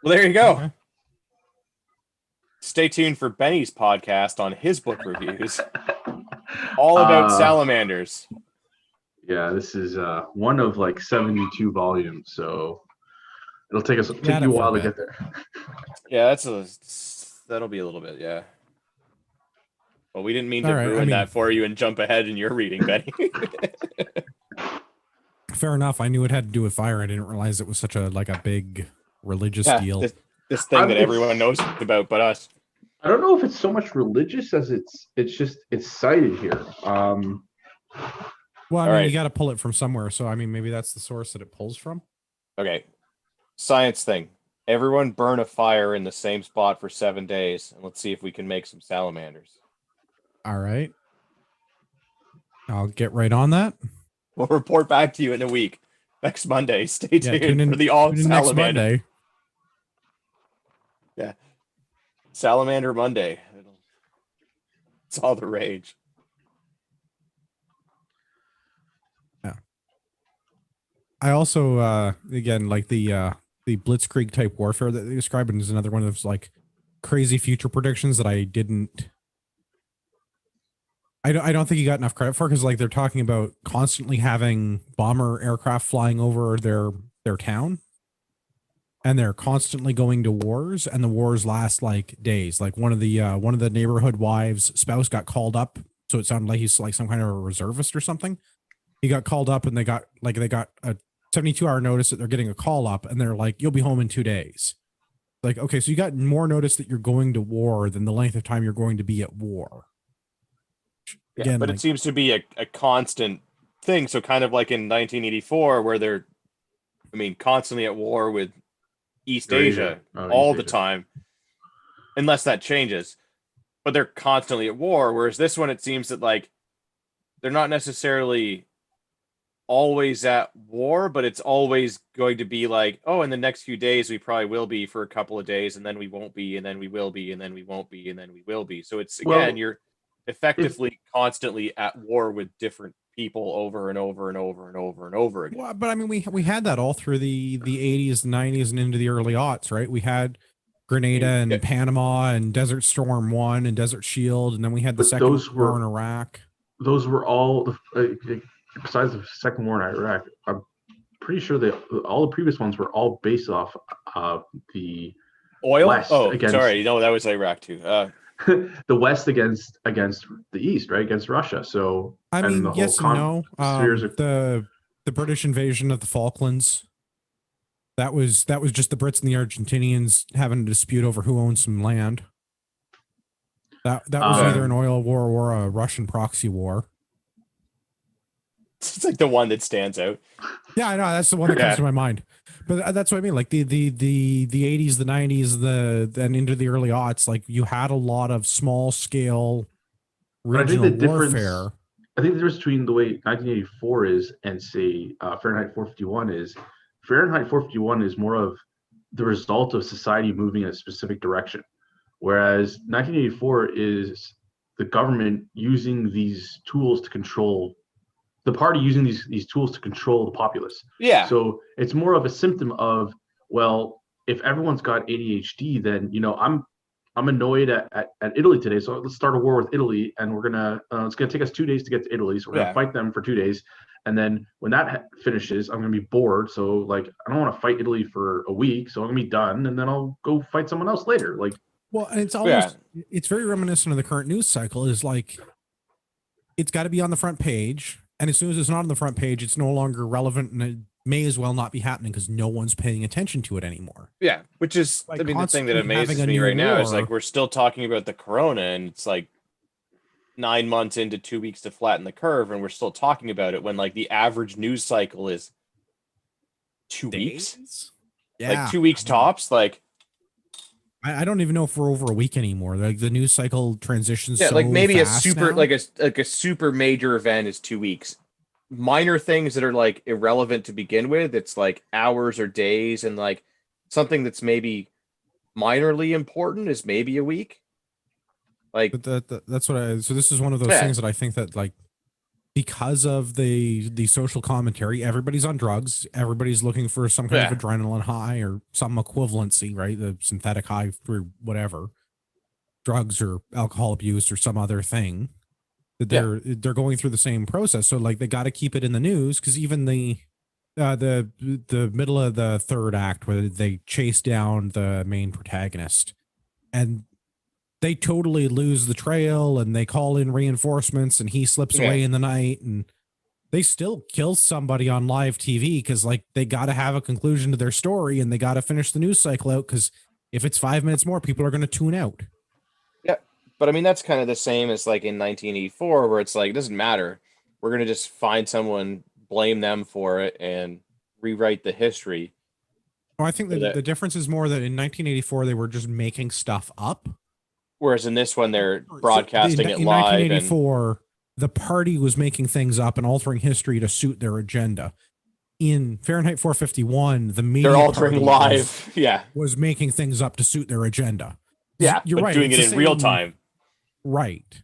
Well, there you go. Okay. Stay tuned for Benny's podcast on his book reviews. All about salamanders. Yeah, this is one of like 72 volumes, so it'll take you a while to get there. Yeah, that'll be a little bit, yeah. Well, we didn't mean to ruin that for you and jump ahead in your reading, Benny. Fair enough. I knew it had to do with fire. I didn't realize it was such a big religious deal. This thing that everyone knows about but us. I don't know if it's so much religious as it's cited here. Well, I mean, you got to pull it from somewhere. So, I mean, maybe that's the source that it pulls from. Okay. Science thing. Everyone burn a fire in the same spot for 7 days, and let's see if we can make some salamanders. All right. I'll get right on that. We'll report back to you in a week. Next Monday. Stay tuned for the all salamander. Next Monday. Yeah. Salamander Monday. It's all the rage. I also, again, like the Blitzkrieg type warfare that they describe is another one of those like crazy future predictions that I don't think you got enough credit for, because like they're talking about constantly having bomber aircraft flying over their town, and they're constantly going to wars, and the wars last like days. Like one of the neighborhood wives' spouse got called up, so it sounded like he's like some kind of a reservist or something. He got called up, and they got a 72-hour notice that they're getting a call up, and they're like, you'll be home in 2 days. Like, okay, so you got more notice that you're going to war than the length of time you're going to be at war. Again, yeah, but it seems to be a constant thing. So kind of like in 1984, where they're, constantly at war with East Asia all the time, unless that changes. But they're constantly at war. Whereas this one, it seems that like they're not necessarily always at war, but it's always going to be like, oh, in the next few days we probably will be for a couple of days, and then we won't be, and then we will be, and then we won't be, and then we will be. So it's you're effectively constantly at war with different people over and over and over and over and over again. Well, but I mean, we had that all through the 80s, 90s, and into the early aughts, right? We had Grenada and Panama and Desert Storm 1 and Desert Shield, and then we had the second war in Iraq. Those were all besides the second war in Iraq. I'm pretty sure that all the previous ones were all based off the oil. West sorry, no, that was Iraq too. The West against the East, right, against Russia. So I mean, yes and no. The British invasion of the Falklands. That was just the Brits and the Argentinians having a dispute over who owns some land. That was either an oil war or a Russian proxy war. It's like the one that stands out. Yeah, I know that's the one that comes to my mind. But that's what I mean. Like the 80s, the 90s, and into the early aughts, like you had a lot of small scale regional warfare. I think the difference between the way 1984 is and say Fahrenheit 451 is Fahrenheit 451 is more of the result of society moving in a specific direction, whereas 1984 is the government using these tools to control the party using these tools to control the populace. Yeah. So it's more of a symptom of, well, if everyone's got ADHD, then I'm annoyed at Italy today, so let's start a war with Italy, and we're gonna it's gonna take us 2 days to get to Italy, so we're gonna fight them for 2 days, and then when that finishes, I'm gonna be bored, so like I don't want to fight Italy for a week, so I'm gonna be done, and then I'll go fight someone else later. Like, well, and it's almost it's very reminiscent of the current news cycle. Is like it's got to be on the front page, and as soon as it's not on the front page, it's no longer relevant, and it may as well not be happening because no one's paying attention to it anymore. Yeah, which is, like, I mean, the thing that amazes me right now is like we're still talking about the corona, and it's like 9 months into 2 weeks to flatten the curve, and we're still talking about it when like the average news cycle is 2 weeks. Yeah, like 2 weeks tops. Like I don't even know if we're over a week anymore. Like the news cycle transitions. Yeah, so like maybe a super now. like a super major event is 2 weeks. Minor things that are like irrelevant to begin with, it's like hours or days, and like something that's maybe minorly important is maybe a week. Like, but that's what so this is one of those things that I think that, like, because of the social commentary, everybody's on drugs, everybody's looking for some kind of adrenaline high or some equivalency, right? The synthetic high for whatever, drugs or alcohol abuse or some other thing. That they're going through the same process, so like they got to keep it in the news, because even the middle of the third act where they chase down the main protagonist and they totally lose the trail and they call in reinforcements and he slips away in the night and they still kill somebody on live TV because like they got to have a conclusion to their story and they got to finish the news cycle out, because if it's 5 minutes more, people are going to tune out. But I mean, that's kind of the same as like in 1984, where it's like, it doesn't matter. We're going to just find someone, blame them for it, and rewrite the history. Well, I think the difference is more that in 1984, they were just making stuff up. Whereas in this one, they're broadcasting it live. In 1984, the party was making things up and altering history to suit their agenda. In Fahrenheit 451, the media they're altering live. Was making things up to suit their agenda. Yeah, you're right. Doing it in real time. Right.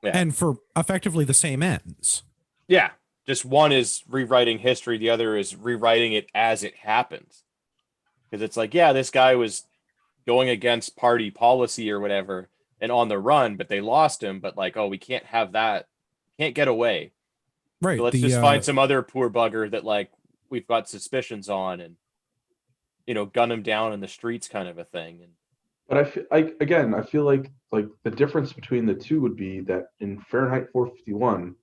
Yeah. And for effectively the same ends. Yeah. Just one is rewriting history. The other is rewriting it as it happens. Because it's like, yeah, this guy was going against party policy or whatever and on the run, but they lost him. But like, oh, we can't have that. Can't get away. Right. So let's just find some other poor bugger that like we've got suspicions on and, gun him down in the streets kind of a thing. And but I feel like the difference between the two would be that in Fahrenheit 451,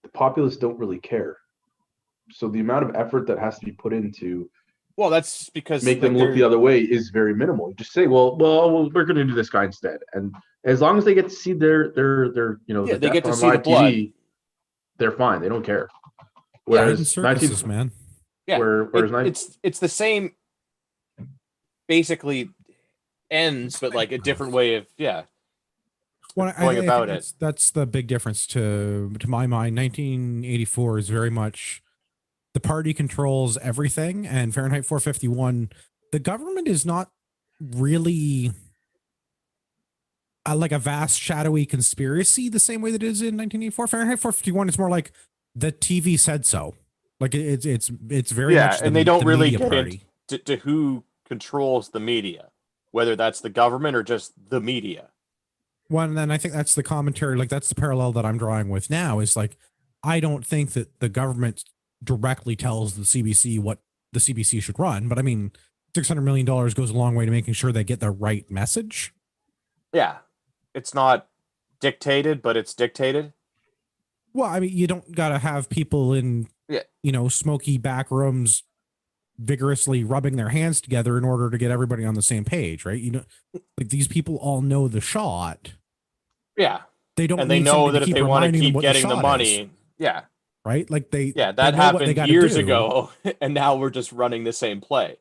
the populace don't really care. So the amount of effort that has to be put into that's because make them look the other way is very minimal. You just say, well, we're going to do this guy instead, and as long as they get to see their they get to see the blood, TV, they're fine. They don't care. Whereas man, it's the same, basically. Ends, but like a different way of going about it. That's the big difference to my mind. 1984 is very much the party controls everything, and Fahrenheit 451, the government is not really like a vast shadowy conspiracy the same way that it is in 1984. Fahrenheit 451 is more like the TV said so. Like it's very much and they don't really get into who controls the media. Whether that's the government or just the media. Well, and then I think that's the commentary. Like that's the parallel that I'm drawing with now is like, I don't think that the government directly tells the CBC what the CBC should run. But I mean, $600 million goes a long way to making sure they get the right message. Yeah. It's not dictated, but it's dictated. Well, I mean, you don't got to have people in, smoky back rooms vigorously rubbing their hands together in order to get everybody on the same page, right? Like these people all know the shot. Yeah. They don't, and they know that if they want to keep getting the money, right? Like that they know what they happened years do. ago, and now we're just running the same play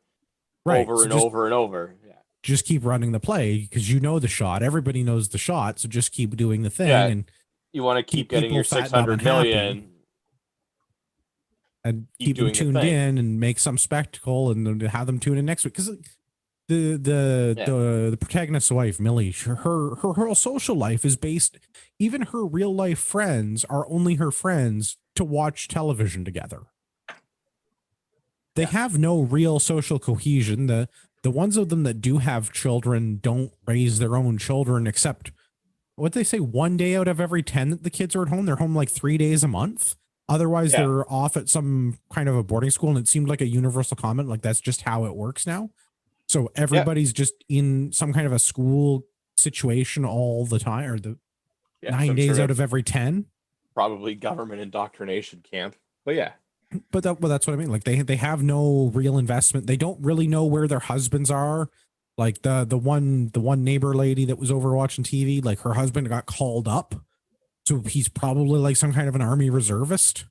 over and over and over. Yeah. Just keep running the play because you know the shot. Everybody knows the shot, so just keep doing the thing, and you want to keep getting your 600 million and keep them tuned in and make some spectacle and have them tune in next week. Because the protagonist's wife, Millie, her whole social life is based. Even her real life friends are only her friends to watch television together. They have no real social cohesion. The ones of them that do have children don't raise their own children, except what they say, 1 day out of every 10 that the kids are at home. They're home like 3 days a month. Otherwise, they're off at some kind of a boarding school. And it seemed like a universal comment. Like that's just how it works now. So everybody's just in some kind of a school situation all the time, or the 9 days out of every 10. Probably government indoctrination camp. But yeah. But that's what I mean. Like they have no real investment. They don't really know where their husbands are. Like the one neighbor lady that was over watching TV, like her husband got called up. So he's probably like some kind of an army reservist.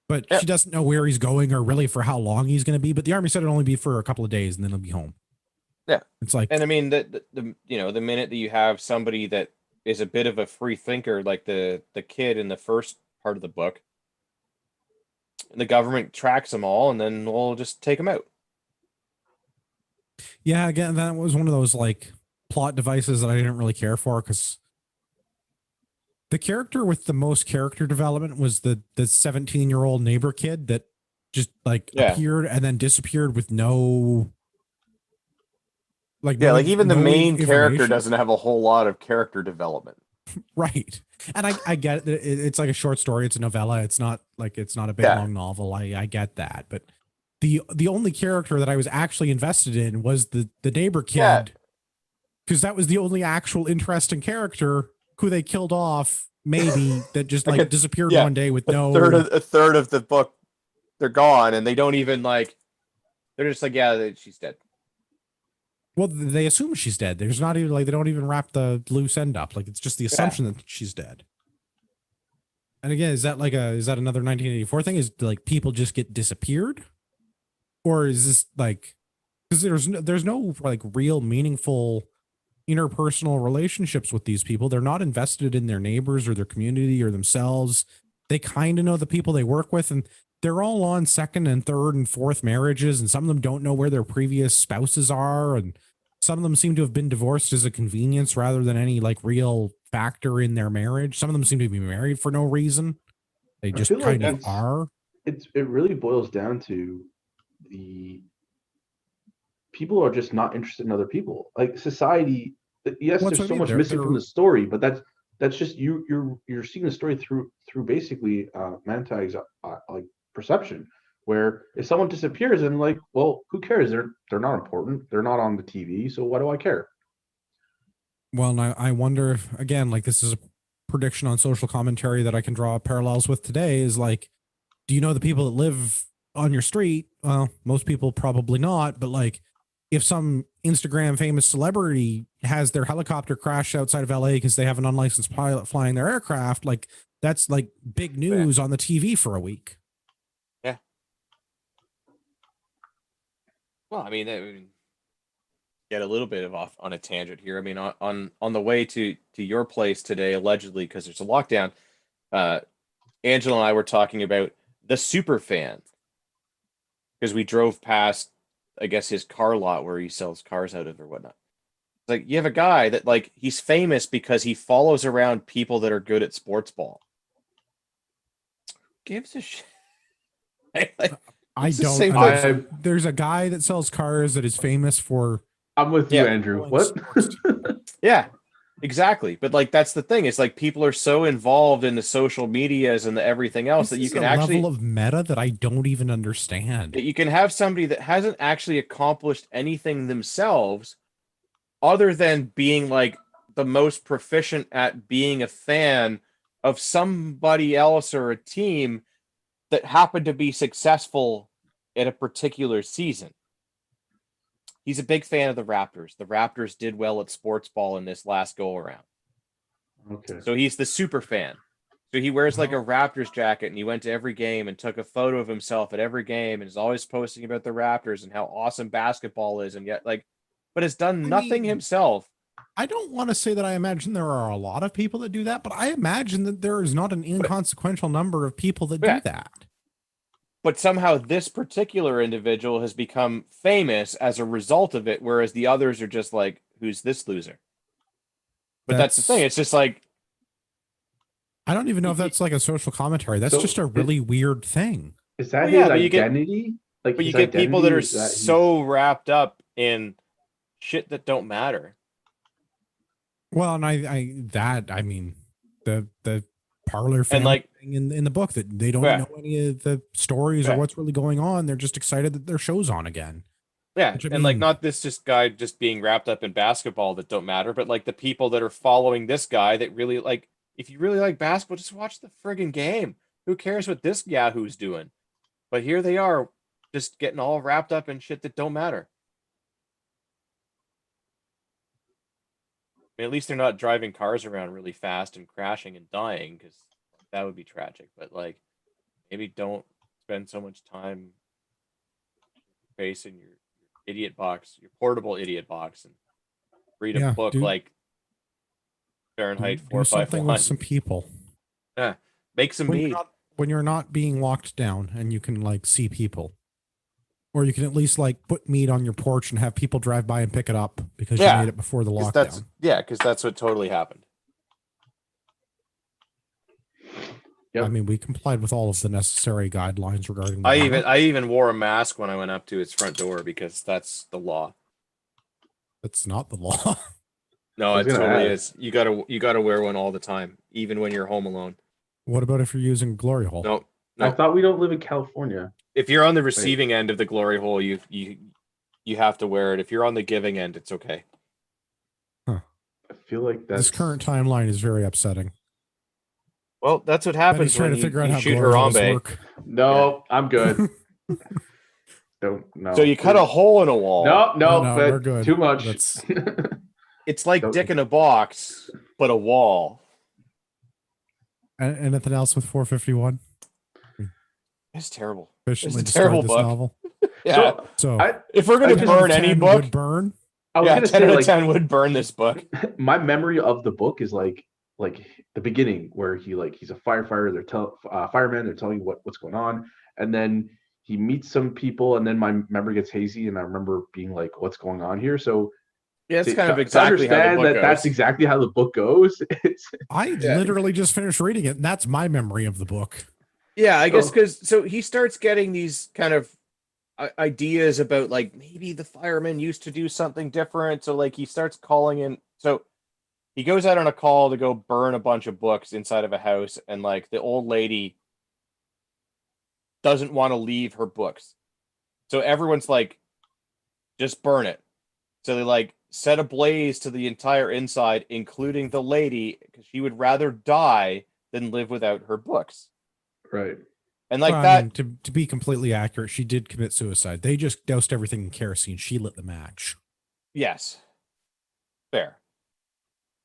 But she doesn't know where he's going or really for how long he's going to be. But the army said it'll only be for a couple of days and then he'll be home. Yeah. It's like, and I mean the the minute that you have somebody that is a bit of a free thinker, like the kid in the first part of the book, the government tracks them all and then we'll just take them out. Yeah, again, that was one of those like plot devices that I didn't really care for, because the character with the most character development was the 17-year-old neighbor kid that just like appeared and then disappeared with no like even the main character doesn't have a whole lot of character development. Right. And I get it. It's like a short story. It's a novella. It's not a big long novel. I get that. But the only character that I was actually invested in was the neighbor kid, because that was the only actual interesting character who they killed off, maybe, that just like disappeared one day with a third of the book. They're gone and they don't even like, they're just like, she's dead. Well, they assume she's dead. There's not even like, they don't even wrap the loose end up. Like it's just the assumption that she's dead. And again, is that another 1984 thing? Is like people just get disappeared? Or is this like, because there's no like real meaningful interpersonal relationships with these people. They're not invested in their neighbors or their community or themselves. They kind of know the people they work with, and they're all on second and third and fourth marriages, and some of them don't know where their previous spouses are, and some of them seem to have been divorced as a convenience rather than any like real factor in their marriage. Some of them seem to be married for no reason. They just kind of are. It really boils down to the people are just not interested in other people. Like society, yes, there's so much missing from the story, but that's just you're seeing the story through basically Mantag's like perception, where if someone disappears and like, well, who cares? They're not important. They're not on the TV, so why do I care? Well, and I wonder if, again, like this is a prediction on social commentary that I can draw parallels with today, is like, do you know the people that live on your street? Well, most people probably not, but like if some Instagram famous celebrity has their helicopter crash outside of LA because they have an unlicensed pilot flying their aircraft, like that's like big news on the TV for a week. Yeah. Well, I mean, get a little bit of off on a tangent here. I mean, on the way to your place today, allegedly, because there's a lockdown, Angela and I were talking about the super fan, because we drove past, I guess, his car lot where he sells cars out of or whatnot. It's like, you have a guy that like, he's famous because he follows around people that are good at sports ball. Who gives a shit? I don't. There's a guy that sells cars that is famous for. I'm with you, Andrew. What? Yeah, exactly. But like, that's the thing. It's like people are so involved in the social medias and the everything else that you can actually level of meta that I don't even understand. You can have somebody that hasn't actually accomplished anything themselves, other than being like the most proficient at being a fan of somebody else or a team that happened to be successful in a particular season. He's a big fan of the Raptors. The Raptors did well at sports ball in this last go around. Okay. So he's the super fan. So he wears like a Raptors jacket, and he went to every game and took a photo of himself at every game, and is always posting about the Raptors and how awesome basketball is, and yet like, but has done nothing himself. I don't want to say that I imagine there are a lot of people that do that, but I imagine that there is not an inconsequential number of people that do that. But somehow this particular individual has become famous as a result of it, whereas the others are just like, who's this loser? But that's the thing. It's just like, I don't even know if that's like a social commentary. That's just a really weird thing. Is that his identity? But you get people that are so wrapped up in shit that don't matter. Well, and I mean, the parlor family thing in the book, that they don't know any of the stories or what's really going on. They're just excited that their show's on again. Yeah, and like, not this just guy just being wrapped up in basketball that don't matter, but like the people that are following this guy that really like. If you really like basketball, just watch the friggin' game. Who cares what this yahoo's doing? But here they are, just getting all wrapped up in shit that don't matter. I mean, at least they're not driving cars around really fast and crashing and dying, because that would be tragic. But like, maybe don't spend so much time facing your idiot box, your portable idiot box, and read a book like Fahrenheit 451 with some people. Yeah, make some mead. When you're not being locked down and you can like see people, or you can at least like put meat on your porch and have people drive by and pick it up because you made it before the lockdown. Because that's what totally happened. Yep. I mean, we complied with all of the necessary guidelines regarding. I even wore a mask when I went up to its front door because that's the law. That's not the law. No, it totally is. You gotta wear one all the time, even when you're home alone. What about if you're using glory hole? No. I thought we don't live in California. If you're on the receiving end of the glory hole, you have to wear it. If you're on the giving end, it's okay. Huh. I feel like this current timeline is very upsetting. Well, that's what happens when you shoot Harambe. No, I'm good. So you cut a hole in a wall. No, but we're good. Too much. It's like dick in a box, but a wall. And anything else with 451? It's terrible. It's a terrible book. Novel. Yeah. So if we're gonna burn any book, would burn. I was gonna 10 out of 10 would burn this book. My memory of the book is like the beginning where he's a firefighter. They're firemen. They're telling you what's going on, and then he meets some people, and then my memory gets hazy, and I remember being like, "What's going on here?" So. Yeah, it's kind of exactly how the book goes. That's exactly how the book goes. I literally just finished reading it, and that's my memory of the book. Yeah, I guess because he starts getting these kind of ideas about like maybe the firemen used to do something different. So like he starts calling in. So he goes out on a call to go burn a bunch of books inside of a house, and like the old lady doesn't want to leave her books. So everyone's like, just burn it. So they like set ablaze to the entire inside, including the lady, because she would rather die than live without her books. Right. And like I mean, to be completely accurate, she did commit suicide. They just doused everything in kerosene. She lit the match. Yes. Fair.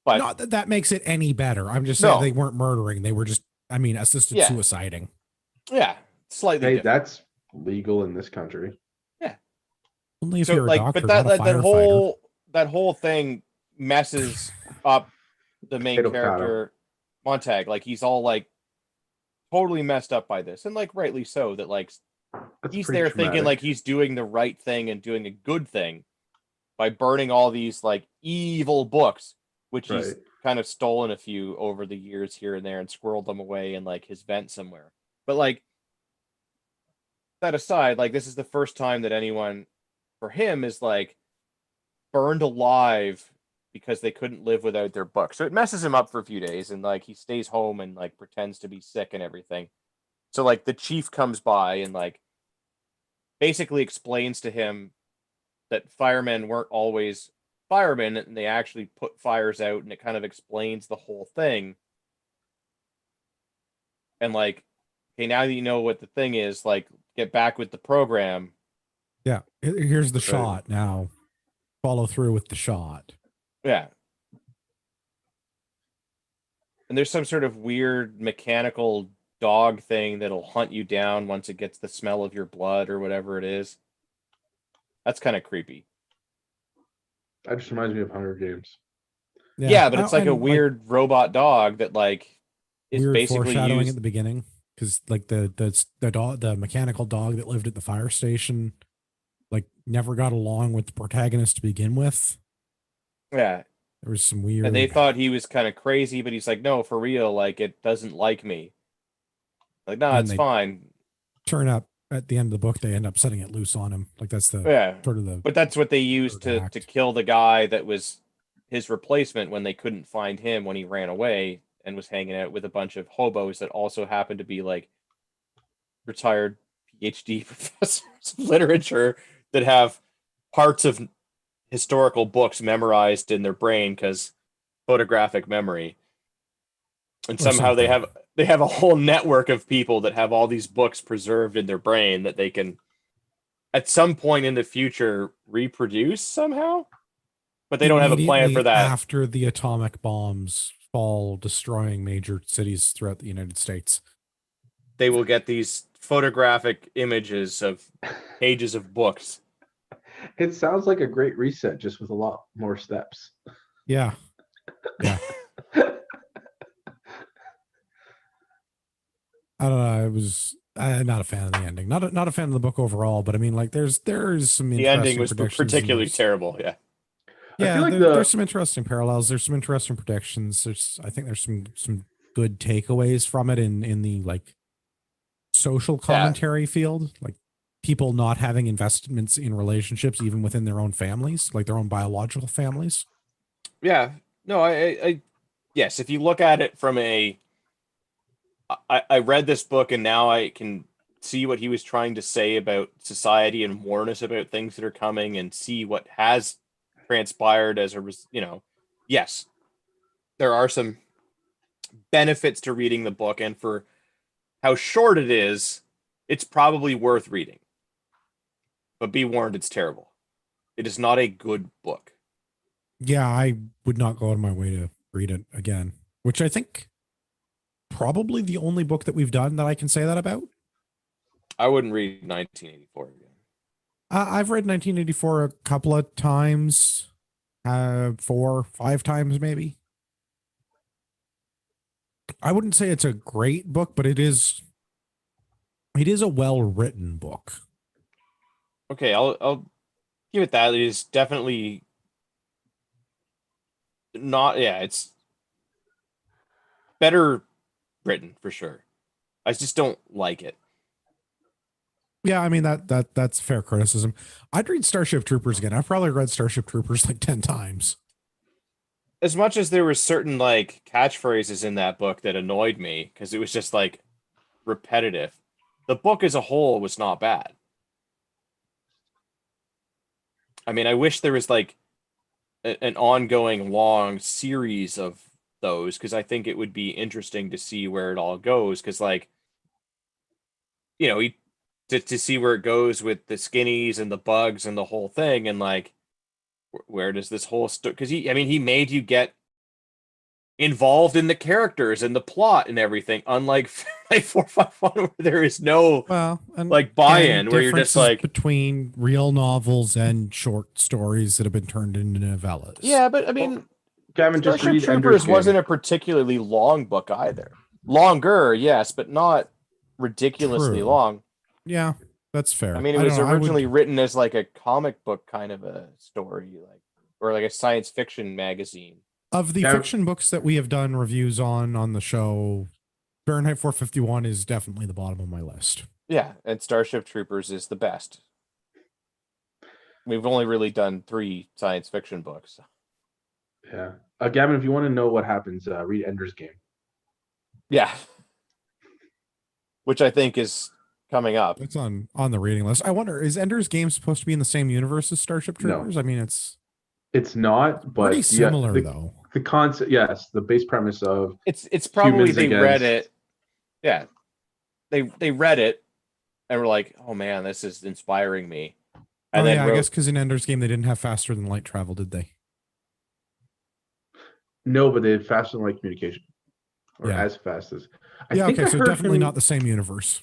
But not that that makes it any better. I'm just saying they weren't murdering. They were just, assisted suiciding. Yeah. Slightly different. That's legal in this country. Yeah. Only if you're a doctor, but that whole thing messes up the main character, Montag. Like he's all like totally messed up by this, and like rightly so. That like he's there thinking like he's doing the right thing and doing a good thing by burning all these like evil books, which he's kind of stolen a few over the years here and there and squirreled them away in like his vent somewhere. But like that aside, like this is the first time that anyone for him is like burned alive because they couldn't live without their book. So it messes him up for a few days, and like he stays home and like pretends to be sick and everything. So like the chief comes by and like basically explains to him that firemen weren't always firemen, and they actually put fires out, and it kind of explains the whole thing. And like, okay, now that you know what the thing is, like get back with the program. Yeah, here's the shot now. Follow through with the shot. Yeah. And there's some sort of weird mechanical dog thing that'll hunt you down once it gets the smell of your blood or whatever it is. That's kind of creepy. That just reminds me of Hunger Games. Yeah, but it's like a weird robot dog that is weird basically foreshadowing used at the beginning, because like the mechanical dog that lived at the fire station like never got along with the protagonist to begin with. Yeah. There was some weird, and they thought he was kind of crazy, but he's like, no, for real, like it doesn't like me. Like, no, it's fine. Turn up at the end of the book, they end up setting it loose on him. Like that's sort of the. But that's what they used to kill the guy that was his replacement when they couldn't find him when he ran away and was hanging out with a bunch of hobos that also happened to be like retired PhD professors of literature that have parts of historical books memorized in their brain because photographic memory. And somehow they have a whole network of people that have all these books preserved in their brain that they can at some point in the future reproduce somehow, but they don't have a plan for that. After the atomic bombs fall, destroying major cities throughout the United States, they will get these photographic images of pages of books. It sounds like a great reset, just with a lot more steps. Yeah. I don't know. I'm not a fan of the ending. Not a fan of the book overall, but I mean, like, there's some interesting. The ending was particularly terrible. Yeah. Yeah, I feel like there's some interesting parallels. There's some interesting predictions. I think there's some good takeaways from it in the like social commentary field, like people not having investments in relationships even within their own families, like their own biological families. Yeah. No, I yes, if you look at it from I read this book and now I can see what he was trying to say about society and warn us about things that are coming and see what has transpired as yes, there are some benefits to reading the book, and for how short it is, it's probably worth reading. But be warned, it's terrible. It is not a good book. Yeah, I would not go out of my way to read it again, which I think probably the only book that we've done that I can say that about. I wouldn't read 1984 again. I've read 1984 a couple of times, 4, 5 times maybe. I wouldn't say it's a great book, but it is a well-written book. Okay, I'll give it that. It is definitely not. Yeah, it's better written for sure. I just don't like it. Yeah, I mean that's fair criticism. I'd read Starship Troopers again. I've probably read Starship Troopers like 10 times. As much as there were certain like catchphrases in that book that annoyed me because it was just like repetitive, the book as a whole was not bad. I mean, I wish there was like an ongoing long series of those, because I think it would be interesting to see where it all goes, because like, to see where it goes with the skinnies and the bugs and the whole thing, and like where does this whole because he made you get involved in the characters and the plot and everything, unlike 451 where there is no buy-in, where you're just like between real novels and short stories that have been turned into novellas. Yeah, but I mean, Gavin, just read Troopers wasn't a particularly long book either. Longer, yes, but not ridiculously long. Yeah, that's fair. I mean, it was originally written as like a comic book kind of a story, or like a science fiction magazine. Of the fiction books that we have done reviews on the show, Fahrenheit 451 is definitely the bottom of my list. Yeah, and Starship Troopers is the best. We've only really done 3 science fiction books. Yeah. Gavin, if you want to know what happens, read Ender's Game. Yeah. Which I think is coming up. It's on the reading list. I wonder, is Ender's Game supposed to be in the same universe as Starship Troopers? No. I mean, it's not, but pretty similar though. The concept, yes, the base premise of it's probably they read it. Yeah. They read it and were like, "Oh man, this is inspiring me." And then I guess because in Ender's Game they didn't have faster than light travel, did they? No, but they had faster than light communication. or as fast as. So definitely not the same universe.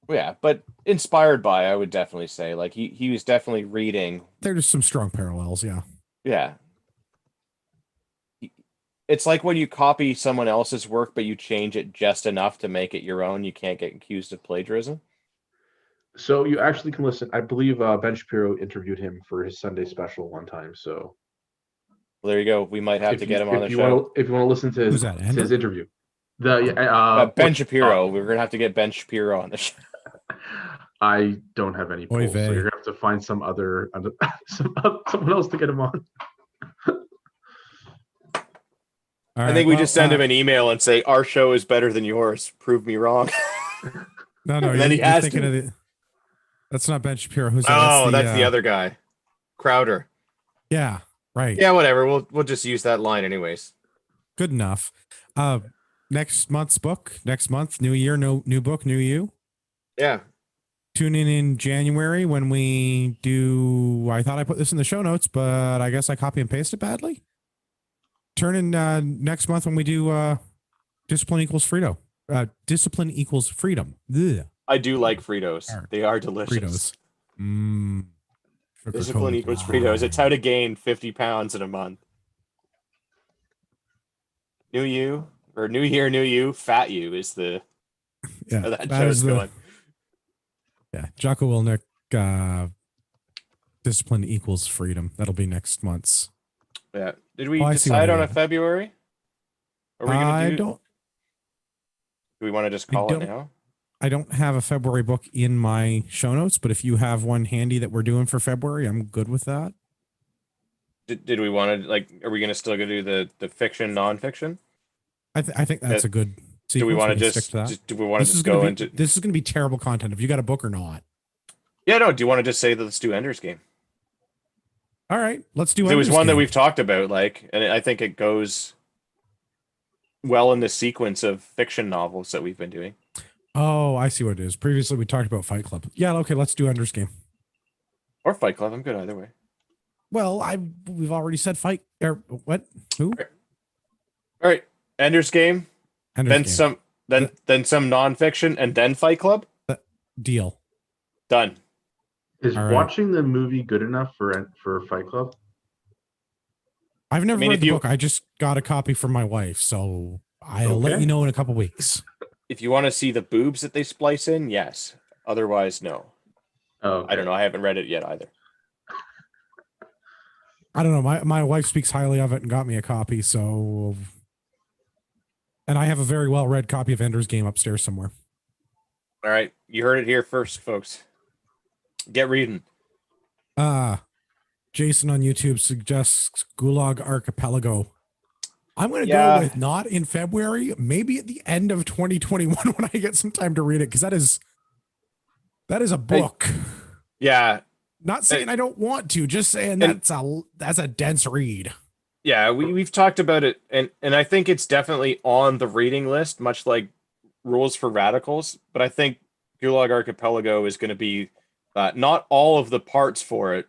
Yeah, but inspired by, I would definitely say, like he was definitely reading. There's some strong parallels, yeah. Yeah. It's like when you copy someone else's work, but you change it just enough to make it your own. You can't get accused of plagiarism. So you actually can listen. I believe Ben Shapiro interviewed him for his Sunday special one time. So well, there you go. We might have to get him on the show. If you want to listen to his interview. Ben Shapiro. We're gonna have to get Ben Shapiro on the show. I don't have any polls, so you're gonna have to find someone else to get him on. I think we just send him an email and say our show is better than yours. Prove me wrong. No, then he has thinking of that's not Ben Shapiro. Who's that? That's the other guy, Crowder. Yeah, right. Yeah, whatever. We'll just use that line anyways. Good enough. Next month's book. Next month, new year, new book, new you. Yeah. Tune in January when we do. I thought I put this in the show notes, but I guess I copy and paste it badly. Turn in next month when we do Discipline Equals Freedom. Discipline Equals Freedom. Ugh. I do like Fritos. They are delicious. Fritos. Discipline Equals Fritos. It's how to gain 50 pounds in a month. New you, or new year, new you, fat you is the that show's going. Yeah, Jocko Willnick, Discipline Equals Freedom. That'll be next month's. Yeah. Did we decide on a February? Are we gonna do? Do we want to just call it now? I don't have a February book in my show notes, but if you have one handy that we're doing for February, I'm good with that. Did we want to, like, are we going to still go do the fiction, nonfiction? I think that's a good sequence. Do we want to just do we want to just go into... This is going to be terrible content if you got a book or not. Yeah, no, do you want to just say that let's do Ender's Game? All right, let's do Ender's Game. It was one that we've talked about, like, and I think it goes well in the sequence of fiction novels that we've been doing. Oh, I see what it is. Previously, we talked about Fight Club. Yeah, okay, let's do Ender's Game. Or Fight Club. I'm good either way. Well, we've already said Fight. What? Who? All right. Ender's Game. Then some nonfiction, and then Fight Club. Deal. Done. Is watching the movie good enough for Fight Club? I've never read the book. I just got a copy from my wife, so I'll let you know in a couple weeks. If you want to see the boobs that they splice in, yes. Otherwise, no. Oh, okay. I don't know. I haven't read it yet either. I don't know. My wife speaks highly of it and got me a copy. So, and I have a very well read copy of Ender's Game upstairs somewhere. All right, you heard it here first, folks. Get reading. Jason on YouTube suggests Gulag Archipelago. I'm going to go with not in February, maybe at the end of 2021 when I get some time to read it, because that is a book. Not saying I don't want to, just saying that's a dense read. Yeah, we've talked about it, and I think it's definitely on the reading list, much like Rules for Radicals. But I think Gulag Archipelago is going to be not all of the parts for it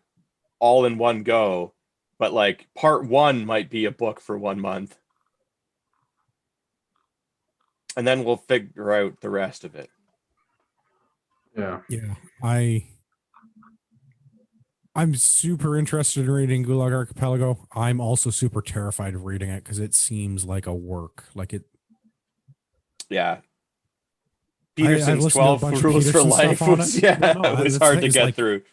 all in one go, but like part one might be a book for 1 month. And then we'll figure out the rest of it. Yeah. Yeah. I'm super interested in reading Gulag Archipelago. I'm also super terrified of reading it because it seems like a work. Like it. Yeah. Peterson's 12 Rules for Life was, it was hard to get through.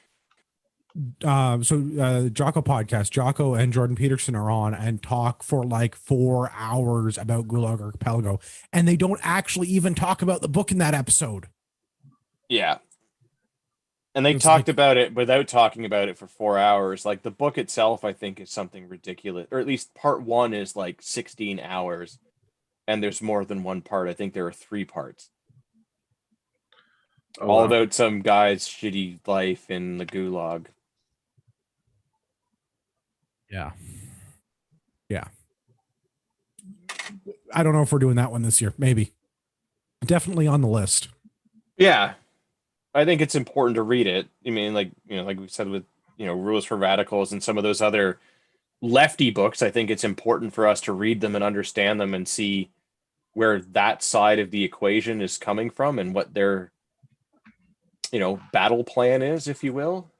Jocko podcast, Jocko and Jordan Peterson are on and talk for like 4 hours about Gulag Archipelago, and they don't actually even talk about the book in that episode. Yeah. And they talked about it without talking about it for 4 hours. Like the book itself, I think, is something ridiculous, or at least part one is like 16 hours, and there's more than one part. I think there are 3 parts. All about some guy's shitty life in the gulag. Yeah. Yeah. I don't know if we're doing that one this year. Maybe. Definitely on the list. Yeah. I think it's important to read it. I mean, like we said with, Rules for Radicals and some of those other lefty books, I think it's important for us to read them and understand them and see where that side of the equation is coming from and what their, battle plan is, if you will.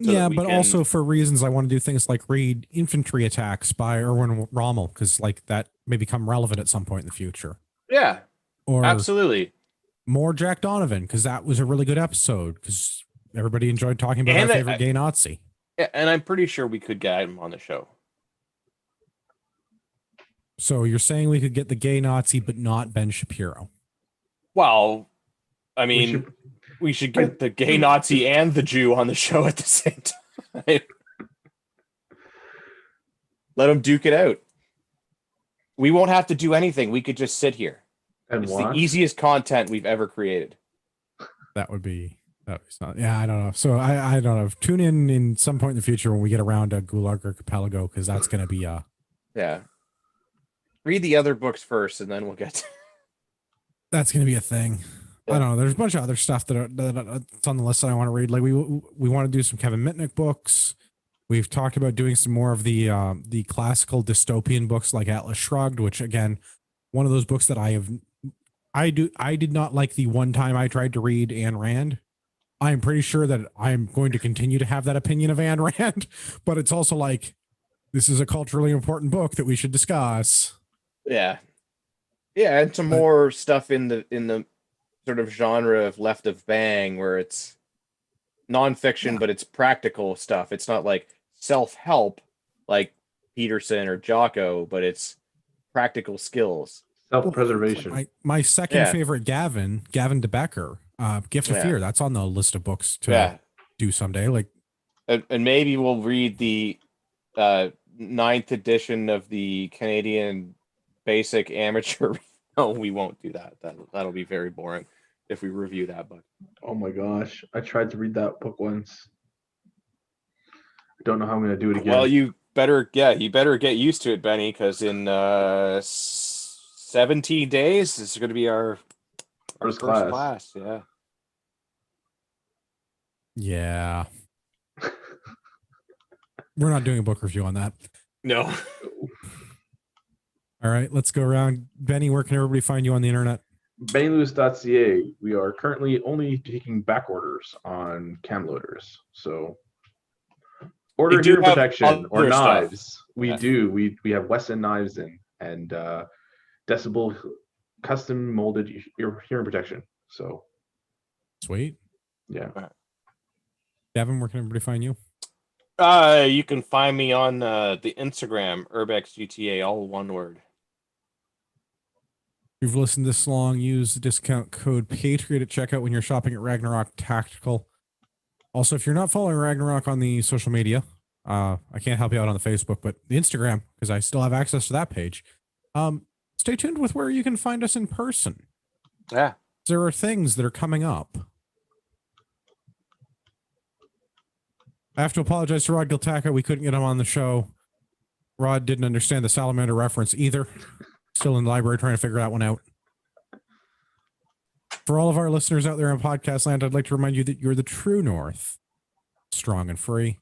So but also for reasons I want to do things like read Infantry Attacks by Erwin Rommel, because like that may become relevant at some point in the future. Yeah, or absolutely. More Jack Donovan, because that was a really good episode, because everybody enjoyed talking about our favorite gay Nazi. Yeah, and I'm pretty sure we could get him on the show. So you're saying we could get the gay Nazi, but not Ben Shapiro? Well, I mean, we should get the gay Nazi and the Jew on the show at the same time. Let them duke it out. We won't have to do anything. We could just sit here. And it's watch. The easiest content we've ever created. That would be not, yeah, I don't know. So I don't know. Tune in some point in the future when we get around to Gulag Archipelago, because that's going to be yeah. Read the other books first, and then we'll get to... That's going to be a thing. Yeah. I don't know. There's a bunch of other stuff that's on the list that I want to read. Like we want to do some Kevin Mitnick books. We've talked about doing some more of the classical dystopian books like Atlas Shrugged, which again, one of those books that I did not like the one time I tried to read Ayn Rand. I'm pretty sure that I'm going to continue to have that opinion of Ayn Rand, but it's also like, this is a culturally important book that we should discuss. Yeah. Yeah. And some more stuff in the sort of genre of Left of Bang, where it's nonfiction, but it's practical stuff. It's not like self-help like Peterson or Jocko, but it's practical skills. Self-preservation. My second favorite Gavin de Becker, Gift of Fear. That's on the list of books to do someday. Like, and maybe we'll read the 9th edition of the Canadian Basic Amateur. No, we won't do that. That'll be very boring if we review that book. Oh my gosh, I tried to read that book once. I don't know how I'm going to do it again. Well, you better get used to it, Benny, because in 17 days this is going to be our first class. Yeah. We're not doing a book review on that. No. All right, let's go around. Benny, where can everybody find you on the internet? BennyLewis.ca. We are currently only taking back orders on cam loaders. So order hearing protection or knives. Stuff. We do. We have Wesson knives and Decibel custom molded hearing protection. So sweet. Yeah. Devin, where can everybody find you? You can find me on the Instagram, UrbexGTA, all one word. If you've listened this long, use the discount code Patriot at checkout when you're shopping at Ragnarok Tactical. Also, if you're not following Ragnarok on the social media, I can't help you out on the Facebook, but the Instagram, because I still have access to that page. Stay tuned with where you can find us in person. Yeah. There are things that are coming up. I have to apologize to Rod Giltaca. We couldn't get him on the show. Rod didn't understand the salamander reference either. Still in the library trying to figure that one out. For all of our listeners out there in podcast land, I'd like to remind you that you're the true North, strong and free.